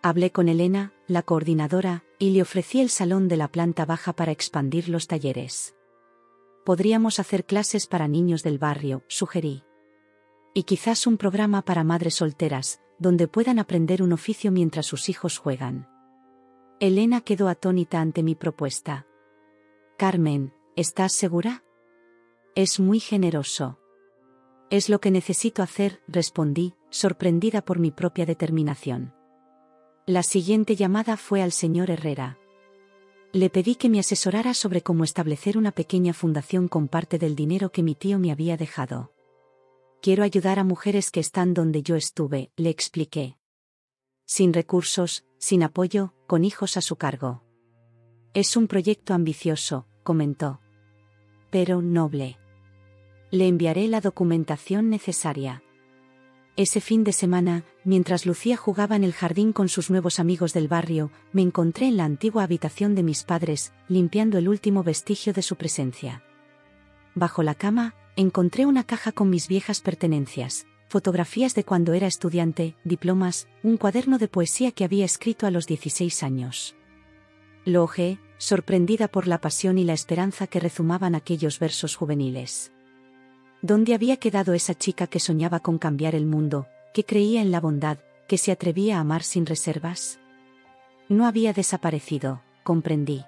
Hablé con Elena, la coordinadora, y le ofrecí el salón de la planta baja para expandir los talleres. «Podríamos hacer clases para niños del barrio», sugerí. «Y quizás un programa para madres solteras, donde puedan aprender un oficio mientras sus hijos juegan». Elena quedó atónita ante mi propuesta. «Carmen, ¿estás segura?». «Es muy generoso». «Es lo que necesito hacer», respondí, sorprendida por mi propia determinación. La siguiente llamada fue al señor Herrera. Le pedí que me asesorara sobre cómo establecer una pequeña fundación con parte del dinero que mi tío me había dejado. «Quiero ayudar a mujeres que están donde yo estuve», le expliqué. «Sin recursos, sin apoyo, con hijos a su cargo». «Es un proyecto ambicioso», comentó. «Pero noble. Le enviaré la documentación necesaria». Ese fin de semana, mientras Lucía jugaba en el jardín con sus nuevos amigos del barrio, me encontré en la antigua habitación de mis padres, limpiando el último vestigio de su presencia. Bajo la cama, encontré una caja con mis viejas pertenencias, fotografías de cuando era estudiante, diplomas, un cuaderno de poesía que había escrito a los 16 años. Lo hojeé, sorprendida por la pasión y la esperanza que rezumaban aquellos versos juveniles. ¿Dónde había quedado esa chica que soñaba con cambiar el mundo, que creía en la bondad, que se atrevía a amar sin reservas? No había desaparecido, comprendí.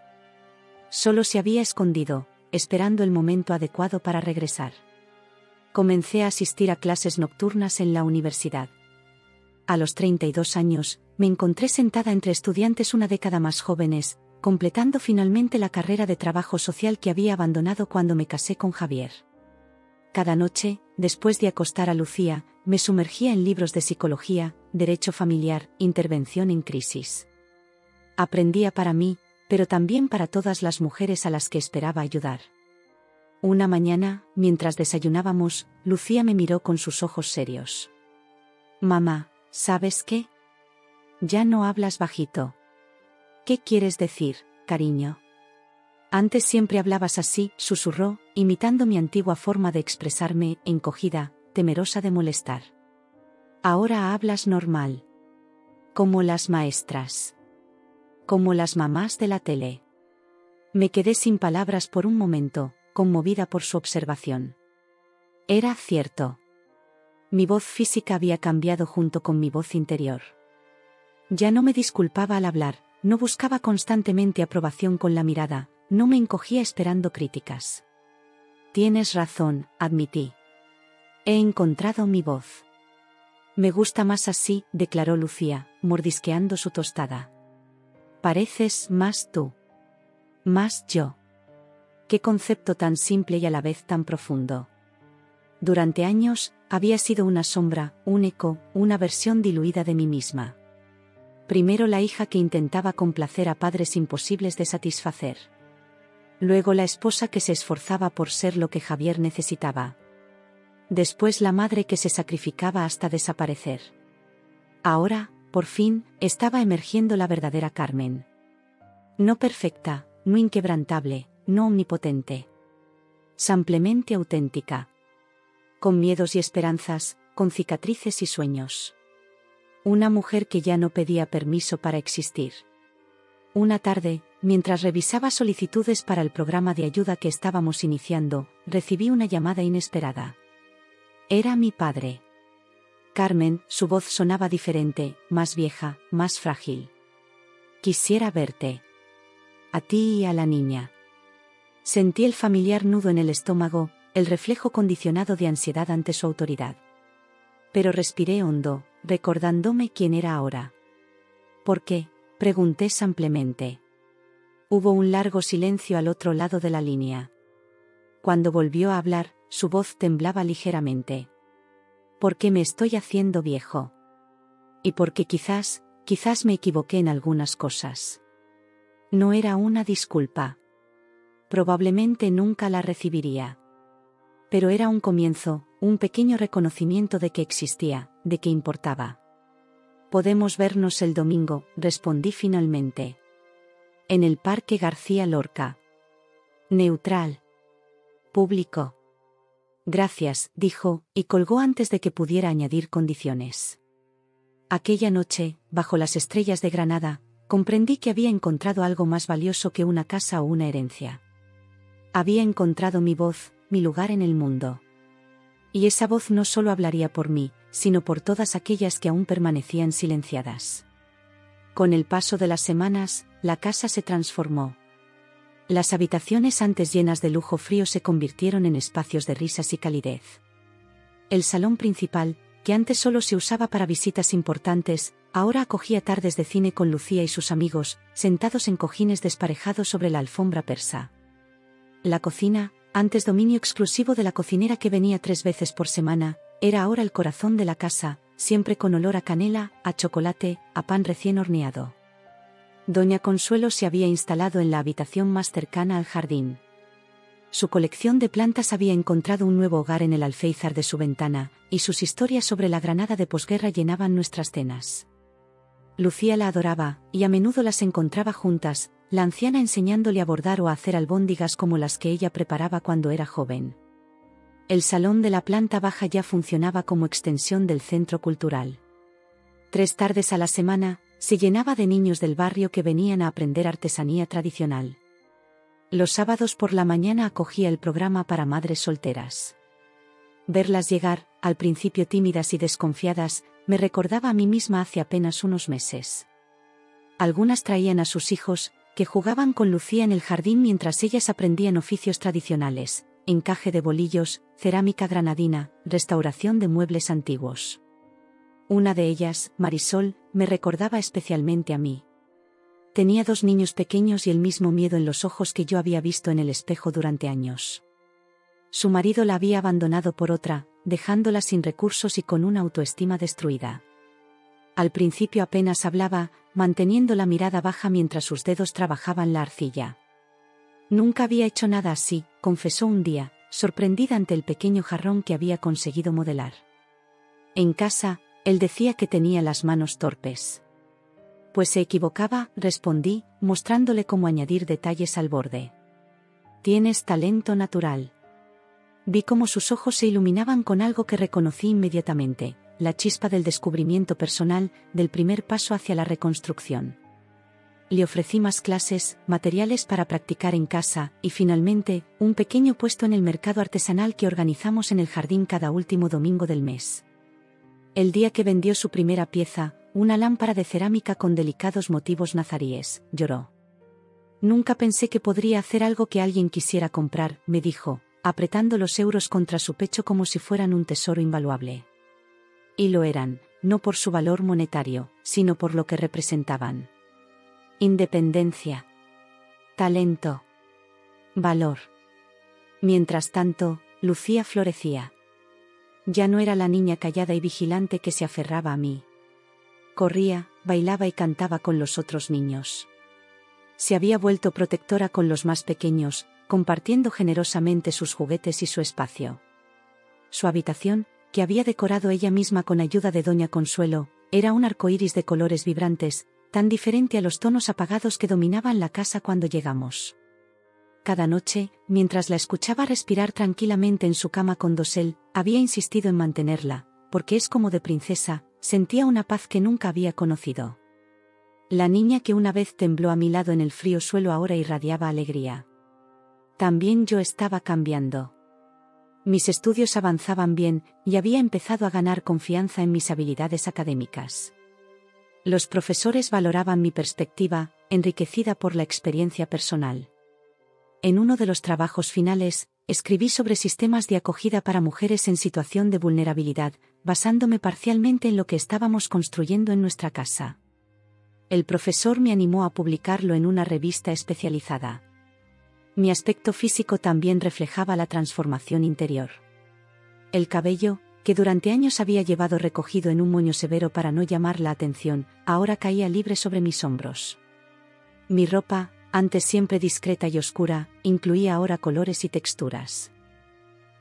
Solo se había escondido, esperando el momento adecuado para regresar. Comencé a asistir a clases nocturnas en la universidad. A los 32 años, me encontré sentada entre estudiantes una década más jóvenes, completando finalmente la carrera de trabajo social que había abandonado cuando me casé con Javier. Cada noche, después de acostar a Lucía, me sumergía en libros de psicología, derecho familiar, intervención en crisis. Aprendía para mí, pero también para todas las mujeres a las que esperaba ayudar. Una mañana, mientras desayunábamos, Lucía me miró con sus ojos serios. «Mamá, ¿sabes qué? Ya no hablas bajito». «¿Qué quieres decir, cariño?». «Antes siempre hablabas así», susurró, imitando mi antigua forma de expresarme, encogida, temerosa de molestar. «Ahora hablas normal. Como las maestras. Como las mamás de la tele». Me quedé sin palabras por un momento, conmovida por su observación. Era cierto. Mi voz física había cambiado junto con mi voz interior. Ya no me disculpaba al hablar, no buscaba constantemente aprobación con la mirada, no me encogía esperando críticas. Tienes razón, admití. He encontrado mi voz. Me gusta más así, declaró Lucía, mordisqueando su tostada. Pareces más tú. Más yo. Qué concepto tan simple y a la vez tan profundo. Durante años, había sido una sombra, un eco, una versión diluida de mí misma. Primero la hija que intentaba complacer a padres imposibles de satisfacer. Luego la esposa que se esforzaba por ser lo que Javier necesitaba. Después la madre que se sacrificaba hasta desaparecer. Ahora, por fin, estaba emergiendo la verdadera Carmen. No perfecta, no inquebrantable, no omnipotente. Simplemente auténtica. Con miedos y esperanzas, con cicatrices y sueños. Una mujer que ya no pedía permiso para existir. Una tarde, mientras revisaba solicitudes para el programa de ayuda que estábamos iniciando, recibí una llamada inesperada. Era mi padre. Carmen, su voz sonaba diferente, más vieja, más frágil. Quisiera verte. A ti y a la niña. Sentí el familiar nudo en el estómago, el reflejo condicionado de ansiedad ante su autoridad. Pero respiré hondo, recordándome quién era ahora. ¿Por qué?, pregunté simplemente. Hubo un largo silencio al otro lado de la línea. Cuando volvió a hablar, su voz temblaba ligeramente. Porque me estoy haciendo viejo. Y porque quizás me equivoqué en algunas cosas. No era una disculpa. Probablemente nunca la recibiría. Pero era un comienzo, un pequeño reconocimiento de que existía, de que importaba. Podemos vernos el domingo, respondí finalmente. En el Parque García Lorca. Neutral. Público. Gracias, dijo, y colgó antes de que pudiera añadir condiciones. Aquella noche, bajo las estrellas de Granada, comprendí que había encontrado algo más valioso que una casa o una herencia. Había encontrado mi voz, mi lugar en el mundo. Y esa voz no solo hablaría por mí, sino por todas aquellas que aún permanecían silenciadas. Con el paso de las semanas, la casa se transformó. Las habitaciones antes llenas de lujo frío se convirtieron en espacios de risas y calidez. El salón principal, que antes solo se usaba para visitas importantes, ahora acogía tardes de cine con Lucía y sus amigos, sentados en cojines desparejados sobre la alfombra persa. La cocina, antes dominio exclusivo de la cocinera que venía 3 veces por semana, era ahora el corazón de la casa, siempre con olor a canela, a chocolate, a pan recién horneado. Doña Consuelo se había instalado en la habitación más cercana al jardín. Su colección de plantas había encontrado un nuevo hogar en el alféizar de su ventana, y sus historias sobre la Granada de posguerra llenaban nuestras cenas. Lucía la adoraba, y a menudo las encontraba juntas, la anciana enseñándole a bordar o a hacer albóndigas como las que ella preparaba cuando era joven. El salón de la planta baja ya funcionaba como extensión del centro cultural. 3 tardes a la semana, se llenaba de niños del barrio que venían a aprender artesanía tradicional. Los sábados por la mañana acogía el programa para madres solteras. Verlas llegar, al principio tímidas y desconfiadas, me recordaba a mí misma hace apenas unos meses. Algunas traían a sus hijos, que jugaban con Lucía en el jardín mientras ellas aprendían oficios tradicionales, encaje de bolillos, cerámica granadina, restauración de muebles antiguos. Una de ellas, Marisol, me recordaba especialmente a mí. Tenía 2 niños pequeños y el mismo miedo en los ojos que yo había visto en el espejo durante años. Su marido la había abandonado por otra, dejándola sin recursos y con una autoestima destruida. Al principio apenas hablaba, manteniendo la mirada baja mientras sus dedos trabajaban la arcilla. Nunca había hecho nada así, confesó un día, sorprendida ante el pequeño jarrón que había conseguido modelar. En casa, él decía que tenía las manos torpes. Pues se equivocaba, respondí, mostrándole cómo añadir detalles al borde. Tienes talento natural. Vi cómo sus ojos se iluminaban con algo que reconocí inmediatamente, la chispa del descubrimiento personal, del primer paso hacia la reconstrucción. Le ofrecí más clases, materiales para practicar en casa, y finalmente, un pequeño puesto en el mercado artesanal que organizamos en el jardín cada último domingo del mes. El día que vendió su primera pieza, una lámpara de cerámica con delicados motivos nazaríes, lloró. Nunca pensé que podría hacer algo que alguien quisiera comprar, me dijo, apretando los euros contra su pecho como si fueran un tesoro invaluable. Y lo eran, no por su valor monetario, sino por lo que representaban. Independencia. Talento. Valor. Mientras tanto, Lucía florecía. Ya no era la niña callada y vigilante que se aferraba a mí. Corría, bailaba y cantaba con los otros niños. Se había vuelto protectora con los más pequeños, compartiendo generosamente sus juguetes y su espacio. Su habitación, que había decorado ella misma con ayuda de Doña Consuelo, era un arcoíris de colores vibrantes, tan diferente a los tonos apagados que dominaban la casa cuando llegamos. Cada noche, mientras la escuchaba respirar tranquilamente en su cama con dosel, había insistido en mantenerla, porque es como de princesa, sentía una paz que nunca había conocido. La niña que una vez tembló a mi lado en el frío suelo ahora irradiaba alegría. También yo estaba cambiando. Mis estudios avanzaban bien, y había empezado a ganar confianza en mis habilidades académicas. Los profesores valoraban mi perspectiva, enriquecida por la experiencia personal. En uno de los trabajos finales, escribí sobre sistemas de acogida para mujeres en situación de vulnerabilidad, basándome parcialmente en lo que estábamos construyendo en nuestra casa. El profesor me animó a publicarlo en una revista especializada. Mi aspecto físico también reflejaba la transformación interior. El cabello, que durante años había llevado recogido en un moño severo para no llamar la atención, ahora caía libre sobre mis hombros. Mi ropa, antes siempre discreta y oscura, incluía ahora colores y texturas.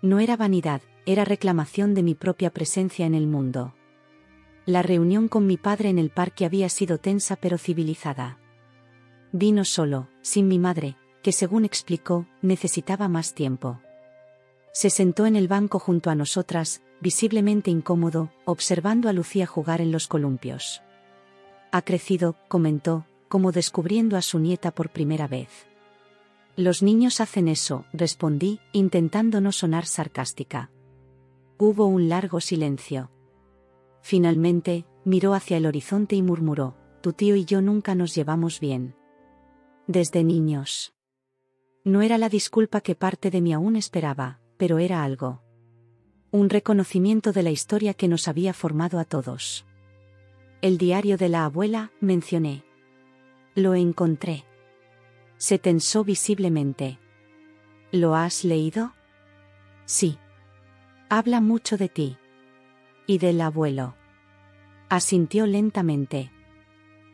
No era vanidad, era reclamación de mi propia presencia en el mundo. La reunión con mi padre en el parque había sido tensa pero civilizada. Vino solo, sin mi madre, que según explicó, necesitaba más tiempo. Se sentó en el banco junto a nosotras, visiblemente incómodo, observando a Lucía jugar en los columpios. Ha crecido, comentó, como descubriendo a su nieta por primera vez. Los niños hacen eso, respondí, intentando no sonar sarcástica. Hubo un largo silencio. Finalmente, miró hacia el horizonte y murmuró, tu tío y yo nunca nos llevamos bien. Desde niños. No era la disculpa que parte de mí aún esperaba, pero era algo. Un reconocimiento de la historia que nos había formado a todos. El diario de la abuela, mencioné. Lo encontré. Se tensó visiblemente. ¿Lo has leído? Sí. Habla mucho de ti. Y del abuelo. Asintió lentamente.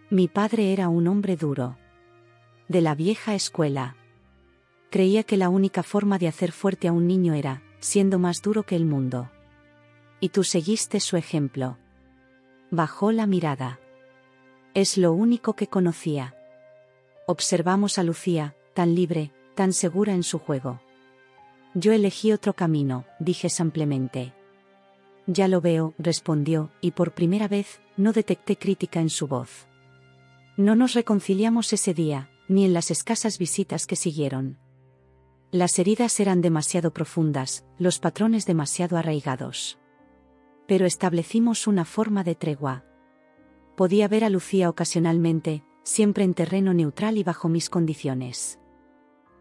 Mi padre era un hombre duro. De la vieja escuela. Creía que la única forma de hacer fuerte a un niño era, siendo más duro que el mundo. Y tú seguiste su ejemplo. Bajó la mirada. Es lo único que conocía. Observamos a Lucía, tan libre, tan segura en su juego. Yo elegí otro camino, dije simplemente. Ya lo veo, respondió, y por primera vez, no detecté crítica en su voz. No nos reconciliamos ese día, ni en las escasas visitas que siguieron. Las heridas eran demasiado profundas, los patrones demasiado arraigados. Pero establecimos una forma de tregua. Podía ver a Lucía ocasionalmente, siempre en terreno neutral y bajo mis condiciones.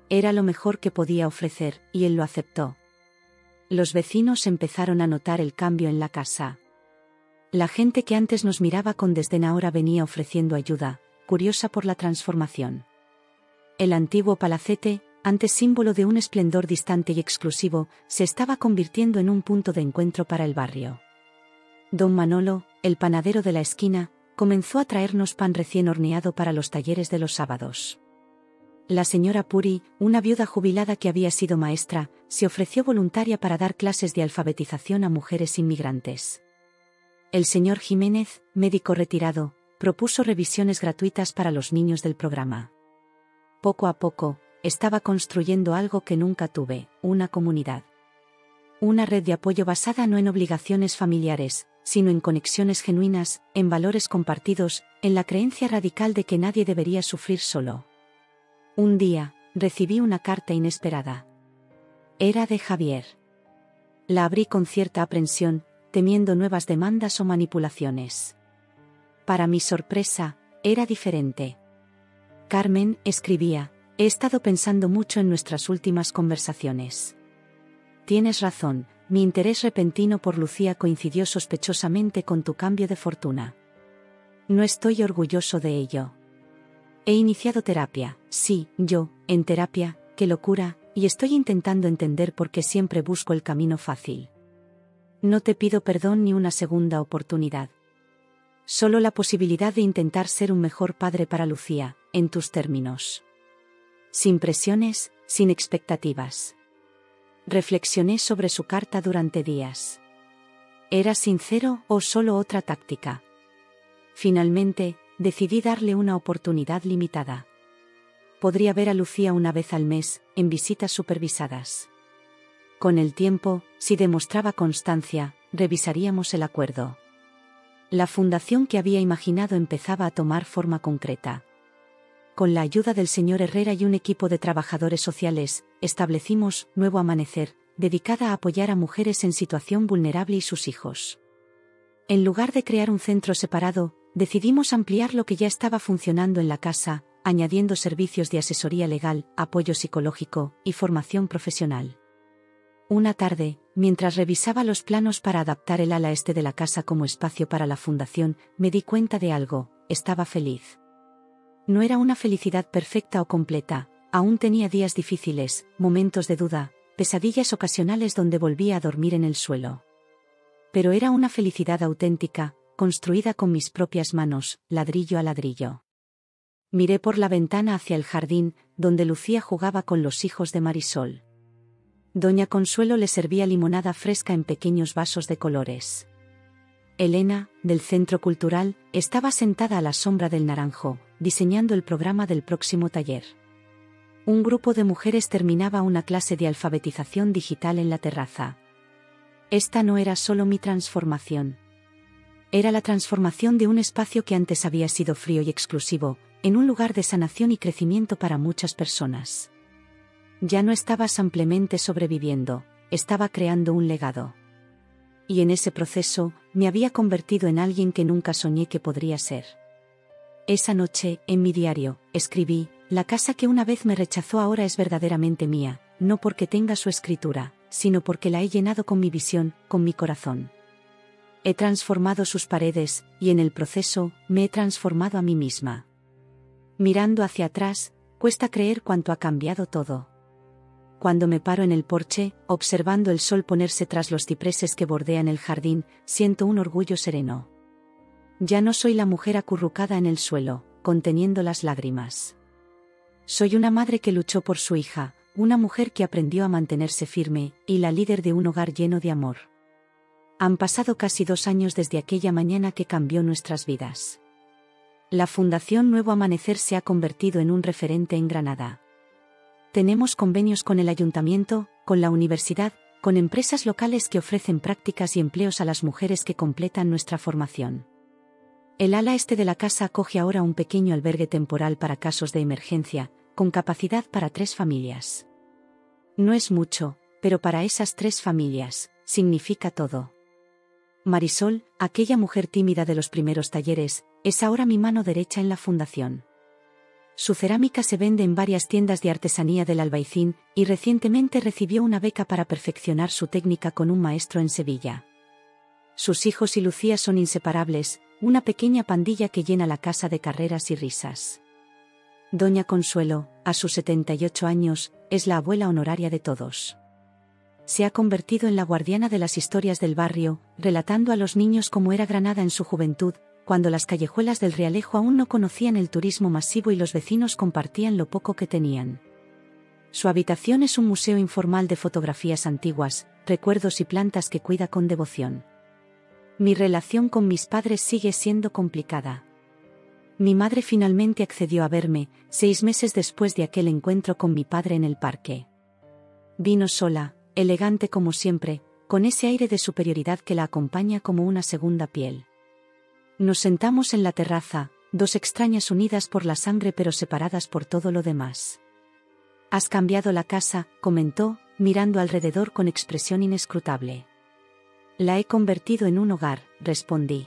Era lo mejor que podía ofrecer, y él lo aceptó. Los vecinos empezaron a notar el cambio en la casa. La gente que antes nos miraba con desdén ahora venía ofreciendo ayuda, curiosa por la transformación. El antiguo palacete, antes símbolo de un esplendor distante y exclusivo, se estaba convirtiendo en un punto de encuentro para el barrio. Don Manolo, el panadero de la esquina, comenzó a traernos pan recién horneado para los talleres de los sábados. La señora Puri, una viuda jubilada que había sido maestra, se ofreció voluntaria para dar clases de alfabetización a mujeres inmigrantes. El señor Jiménez, médico retirado, propuso revisiones gratuitas para los niños del programa. Poco a poco, estaba construyendo algo que nunca tuve, una comunidad. Una red de apoyo basada no en obligaciones familiares, sino en conexiones genuinas, en valores compartidos, en la creencia radical de que nadie debería sufrir solo. Un día, recibí una carta inesperada. Era de Javier. La abrí con cierta aprensión, temiendo nuevas demandas o manipulaciones. Para mi sorpresa, era diferente. Carmen, escribía, he estado pensando mucho en nuestras últimas conversaciones. Tienes razón, mi interés repentino por Lucía coincidió sospechosamente con tu cambio de fortuna. No estoy orgulloso de ello. He iniciado terapia, sí, yo, en terapia, qué locura, y estoy intentando entender por qué siempre busco el camino fácil. No te pido perdón ni una segunda oportunidad. Solo la posibilidad de intentar ser un mejor padre para Lucía, en tus términos. Sin presiones, sin expectativas. Reflexioné sobre su carta durante días. ¿Era sincero o solo otra táctica? Finalmente, decidí darle una oportunidad limitada. Podría ver a Lucía una vez al mes, en visitas supervisadas. Con el tiempo, si demostraba constancia, revisaríamos el acuerdo. La fundación que había imaginado empezaba a tomar forma concreta. Con la ayuda del señor Herrera y un equipo de trabajadores sociales, establecimos Nuevo Amanecer, dedicada a apoyar a mujeres en situación vulnerable y sus hijos. En lugar de crear un centro separado, decidimos ampliar lo que ya estaba funcionando en la casa, añadiendo servicios de asesoría legal, apoyo psicológico y formación profesional. Una tarde, mientras revisaba los planos para adaptar el ala este de la casa como espacio para la fundación, me di cuenta de algo: estaba feliz. No era una felicidad perfecta o completa, aún tenía días difíciles, momentos de duda, pesadillas ocasionales donde volvía a dormir en el suelo. Pero era una felicidad auténtica, construida con mis propias manos, ladrillo a ladrillo. Miré por la ventana hacia el jardín, donde Lucía jugaba con los hijos de Marisol. Doña Consuelo le servía limonada fresca en pequeños vasos de colores. Elena, del Centro Cultural, estaba sentada a la sombra del naranjo, diseñando el programa del próximo taller. Un grupo de mujeres terminaba una clase de alfabetización digital en la terraza. Esta no era solo mi transformación. Era la transformación de un espacio que antes había sido frío y exclusivo, en un lugar de sanación y crecimiento para muchas personas. Ya no estaba simplemente sobreviviendo, estaba creando un legado. Y en ese proceso, me había convertido en alguien que nunca soñé que podría ser. Esa noche, en mi diario, escribí: la casa que una vez me rechazó ahora es verdaderamente mía, no porque tenga su escritura, sino porque la he llenado con mi visión, con mi corazón. He transformado sus paredes, y en el proceso, me he transformado a mí misma. Mirando hacia atrás, cuesta creer cuánto ha cambiado todo. Cuando me paro en el porche, observando el sol ponerse tras los cipreses que bordean el jardín, siento un orgullo sereno. Ya no soy la mujer acurrucada en el suelo, conteniendo las lágrimas. Soy una madre que luchó por su hija, una mujer que aprendió a mantenerse firme, y la líder de un hogar lleno de amor. Han pasado casi 2 años desde aquella mañana que cambió nuestras vidas. La Fundación Nuevo Amanecer se ha convertido en un referente en Granada. Tenemos convenios con el ayuntamiento, con la universidad, con empresas locales que ofrecen prácticas y empleos a las mujeres que completan nuestra formación. El ala este de la casa acoge ahora un pequeño albergue temporal para casos de emergencia, con capacidad para 3 familias. No es mucho, pero para esas 3 familias, significa todo. Marisol, aquella mujer tímida de los primeros talleres, es ahora mi mano derecha en la fundación. Su cerámica se vende en varias tiendas de artesanía del Albaicín, y recientemente recibió una beca para perfeccionar su técnica con un maestro en Sevilla. Sus hijos y Lucía son inseparables, una pequeña pandilla que llena la casa de carreras y risas. Doña Consuelo, a sus 78 años, es la abuela honoraria de todos. Se ha convertido en la guardiana de las historias del barrio, relatando a los niños cómo era Granada en su juventud, cuando las callejuelas del Realejo aún no conocían el turismo masivo y los vecinos compartían lo poco que tenían. Su habitación es un museo informal de fotografías antiguas, recuerdos y plantas que cuida con devoción. Mi relación con mis padres sigue siendo complicada. Mi madre finalmente accedió a verme, 6 meses después de aquel encuentro con mi padre en el parque. Vino sola, elegante como siempre, con ese aire de superioridad que la acompaña como una segunda piel. Nos sentamos en la terraza, 2 extrañas unidas por la sangre pero separadas por todo lo demás. «Has cambiado la casa», comentó, mirando alrededor con expresión inescrutable. «La he convertido en un hogar», respondí.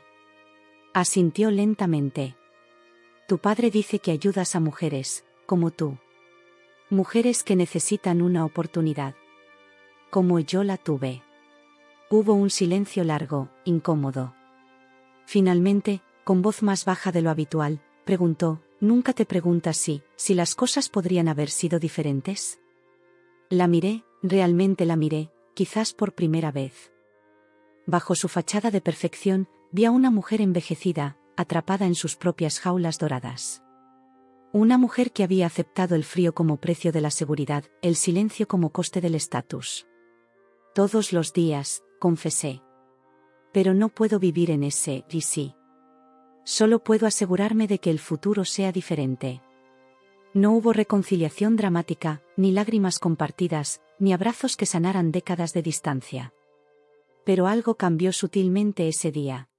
Asintió lentamente. Tu padre dice que ayudas a mujeres, como tú. Mujeres que necesitan una oportunidad. Como yo la tuve. Hubo un silencio largo, incómodo. Finalmente, con voz más baja de lo habitual, preguntó, ¿nunca te preguntas si las cosas podrían haber sido diferentes? La miré, realmente la miré, quizás por primera vez. Bajo su fachada de perfección, vi a una mujer envejecida, atrapada en sus propias jaulas doradas. Una mujer que había aceptado el frío como precio de la seguridad, el silencio como coste del estatus. Todos los días, confesé. Pero no puedo vivir en ese y sí. Solo puedo asegurarme de que el futuro sea diferente. No hubo reconciliación dramática, ni lágrimas compartidas, ni abrazos que sanaran décadas de distancia. Pero algo cambió sutilmente ese día.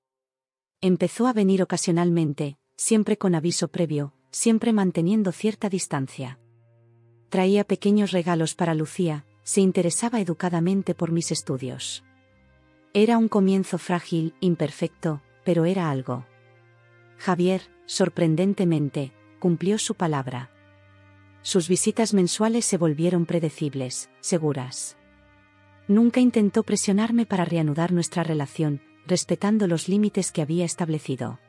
Empezó a venir ocasionalmente, siempre con aviso previo, siempre manteniendo cierta distancia. Traía pequeños regalos para Lucía, se interesaba educadamente por mis estudios. Era un comienzo frágil, imperfecto, pero era algo. Javier, sorprendentemente, cumplió su palabra. Sus visitas mensuales se volvieron predecibles, seguras. Nunca intentó presionarme para reanudar nuestra relación, respetando los límites que había establecido.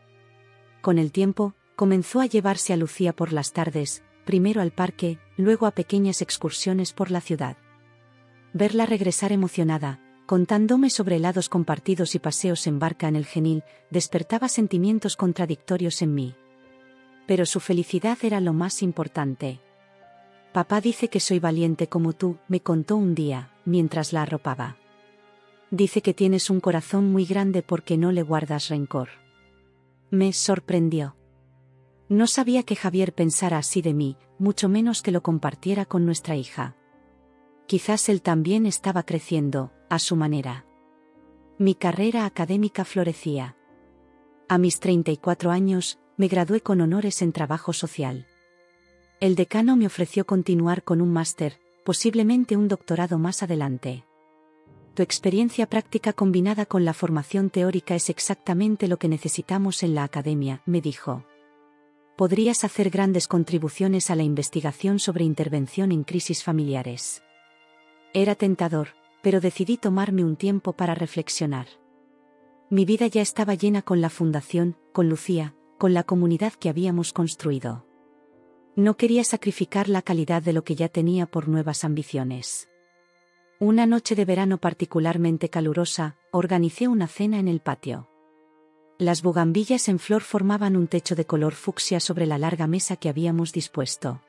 Con el tiempo, comenzó a llevarse a Lucía por las tardes, primero al parque, luego a pequeñas excursiones por la ciudad. Verla regresar emocionada, contándome sobre helados compartidos y paseos en barca en el Genil, despertaba sentimientos contradictorios en mí. Pero su felicidad era lo más importante. Papá dice que soy valiente como tú, me contó un día, mientras la arropaba. Dice que tienes un corazón muy grande porque no le guardas rencor. Me sorprendió. No sabía que Javier pensara así de mí, mucho menos que lo compartiera con nuestra hija. Quizás él también estaba creciendo, a su manera. Mi carrera académica florecía. A mis 34 años, me gradué con honores en trabajo social. El decano me ofreció continuar con un máster, posiblemente un doctorado más adelante. Tu experiencia práctica combinada con la formación teórica es exactamente lo que necesitamos en la academia, me dijo. Podrías hacer grandes contribuciones a la investigación sobre intervención en crisis familiares. Era tentador, pero decidí tomarme un tiempo para reflexionar. Mi vida ya estaba llena con la fundación, con Lucía, con la comunidad que habíamos construido. No quería sacrificar la calidad de lo que ya tenía por nuevas ambiciones. Una noche de verano particularmente calurosa, organicé una cena en el patio. Las bugambillas en flor formaban un techo de color fucsia sobre la larga mesa que habíamos dispuesto.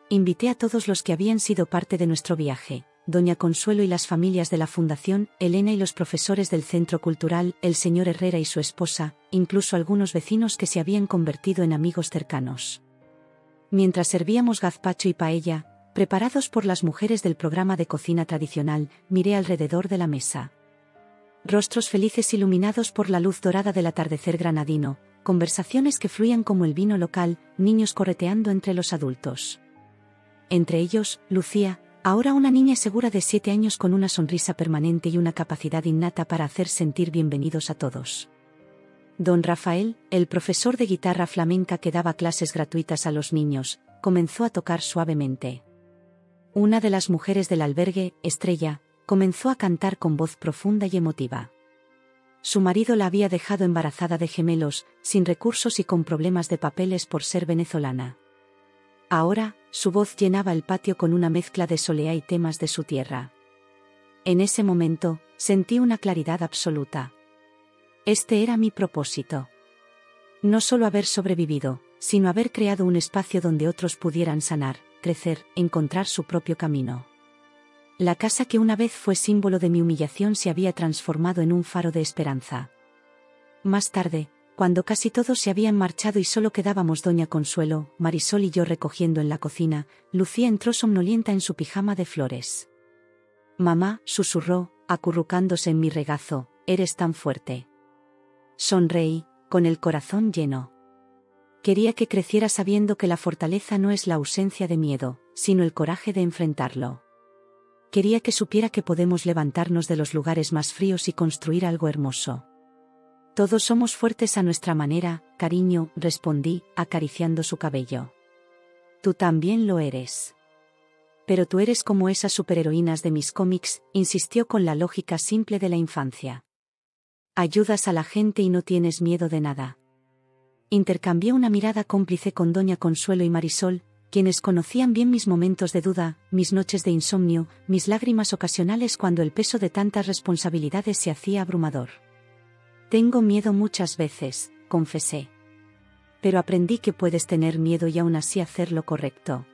Invité a todos los que habían sido parte de nuestro viaje, Doña Consuelo y las familias de la Fundación, Elena y los profesores del Centro Cultural, el señor Herrera y su esposa, incluso algunos vecinos que se habían convertido en amigos cercanos. Mientras servíamos gazpacho y paella, preparados por las mujeres del programa de cocina tradicional, miré alrededor de la mesa. Rostros felices iluminados por la luz dorada del atardecer granadino, conversaciones que fluían como el vino local, niños correteando entre los adultos. Entre ellos, Lucía, ahora una niña segura de 7 años con una sonrisa permanente y una capacidad innata para hacer sentir bienvenidos a todos. Don Rafael, el profesor de guitarra flamenca que daba clases gratuitas a los niños, comenzó a tocar suavemente. Una de las mujeres del albergue, Estrella, comenzó a cantar con voz profunda y emotiva. Su marido la había dejado embarazada de gemelos, sin recursos y con problemas de papeles por ser venezolana. Ahora, su voz llenaba el patio con una mezcla de soleá y temas de su tierra. En ese momento, sentí una claridad absoluta. Este era mi propósito. No solo haber sobrevivido, sino haber creado un espacio donde otros pudieran sanar, crecer, encontrar su propio camino. La casa que una vez fue símbolo de mi humillación se había transformado en un faro de esperanza. Más tarde, cuando casi todos se habían marchado y solo quedábamos Doña Consuelo, Marisol y yo recogiendo en la cocina, Lucía entró somnolienta en su pijama de flores. «Mamá», susurró, acurrucándose en mi regazo, «eres tan fuerte». Sonreí, con el corazón lleno. Quería que creciera sabiendo que la fortaleza no es la ausencia de miedo, sino el coraje de enfrentarlo. Quería que supiera que podemos levantarnos de los lugares más fríos y construir algo hermoso. Todos somos fuertes a nuestra manera, cariño, respondí, acariciando su cabello. Tú también lo eres. Pero tú eres como esas superheroínas de mis cómics, insistió con la lógica simple de la infancia. Ayudas a la gente y no tienes miedo de nada. Intercambié una mirada cómplice con doña Consuelo y Marisol, quienes conocían bien mis momentos de duda, mis noches de insomnio, mis lágrimas ocasionales cuando el peso de tantas responsabilidades se hacía abrumador. Tengo miedo muchas veces, confesé. Pero aprendí que puedes tener miedo y aún así hacer lo correcto.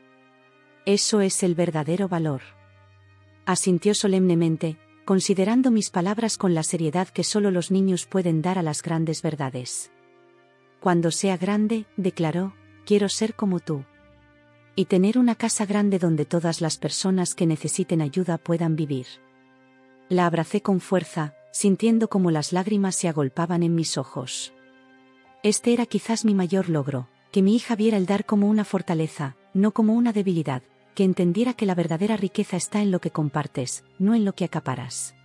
Eso es el verdadero valor. Asintió solemnemente, considerando mis palabras con la seriedad que solo los niños pueden dar a las grandes verdades. Cuando sea grande, declaró, quiero ser como tú. Y tener una casa grande donde todas las personas que necesiten ayuda puedan vivir. La abracé con fuerza, sintiendo como las lágrimas se agolpaban en mis ojos. Este era quizás mi mayor logro, que mi hija viera el dar como una fortaleza, no como una debilidad, que entendiera que la verdadera riqueza está en lo que compartes, no en lo que acaparas.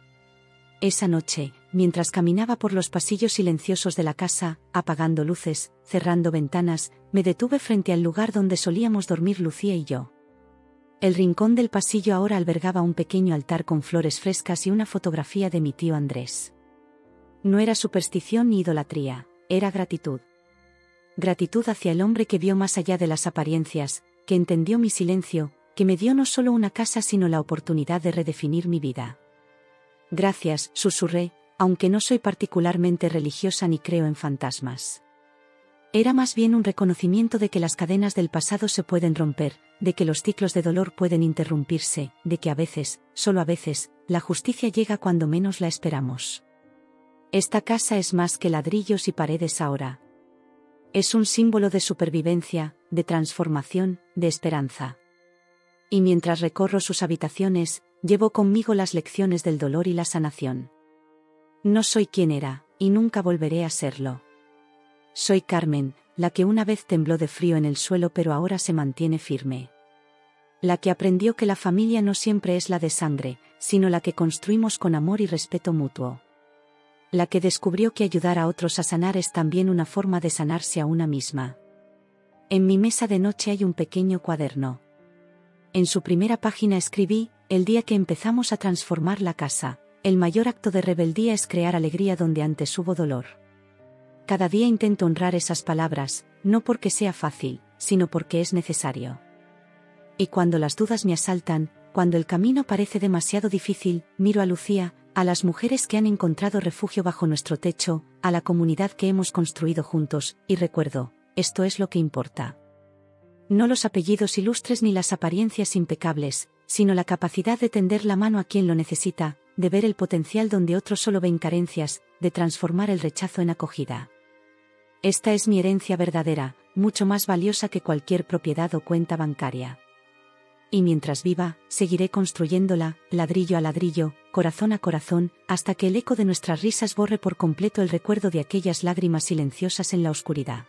Esa noche, mientras caminaba por los pasillos silenciosos de la casa, apagando luces, cerrando ventanas, me detuve frente al lugar donde solíamos dormir Lucía y yo. El rincón del pasillo ahora albergaba un pequeño altar con flores frescas y una fotografía de mi tío Andrés. No era superstición ni idolatría, era gratitud. Gratitud hacia el hombre que vio más allá de las apariencias, que entendió mi silencio, que me dio no solo una casa sino la oportunidad de redefinir mi vida. Gracias, susurré, aunque no soy particularmente religiosa ni creo en fantasmas. Era más bien un reconocimiento de que las cadenas del pasado se pueden romper, de que los ciclos de dolor pueden interrumpirse, de que a veces, solo a veces, la justicia llega cuando menos la esperamos. Esta casa es más que ladrillos y paredes ahora. Es un símbolo de supervivencia, de transformación, de esperanza. Y mientras recorro sus habitaciones, llevo conmigo las lecciones del dolor y la sanación. No soy quien era, y nunca volveré a serlo. Soy Carmen, la que una vez tembló de frío en el suelo pero ahora se mantiene firme. La que aprendió que la familia no siempre es la de sangre, sino la que construimos con amor y respeto mutuo. La que descubrió que ayudar a otros a sanar es también una forma de sanarse a una misma. En mi mesa de noche hay un pequeño cuaderno. En su primera página escribí, el día que empezamos a transformar la casa, el mayor acto de rebeldía es crear alegría donde antes hubo dolor. Cada día intento honrar esas palabras, no porque sea fácil, sino porque es necesario. Y cuando las dudas me asaltan, cuando el camino parece demasiado difícil, miro a Lucía, a las mujeres que han encontrado refugio bajo nuestro techo, a la comunidad que hemos construido juntos, y recuerdo, esto es lo que importa. No los apellidos ilustres ni las apariencias impecables, sino la capacidad de tender la mano a quien lo necesita, de ver el potencial donde otros solo ven carencias, de transformar el rechazo en acogida. Esta es mi herencia verdadera, mucho más valiosa que cualquier propiedad o cuenta bancaria. Y mientras viva, seguiré construyéndola, ladrillo a ladrillo, corazón a corazón, hasta que el eco de nuestras risas borre por completo el recuerdo de aquellas lágrimas silenciosas en la oscuridad.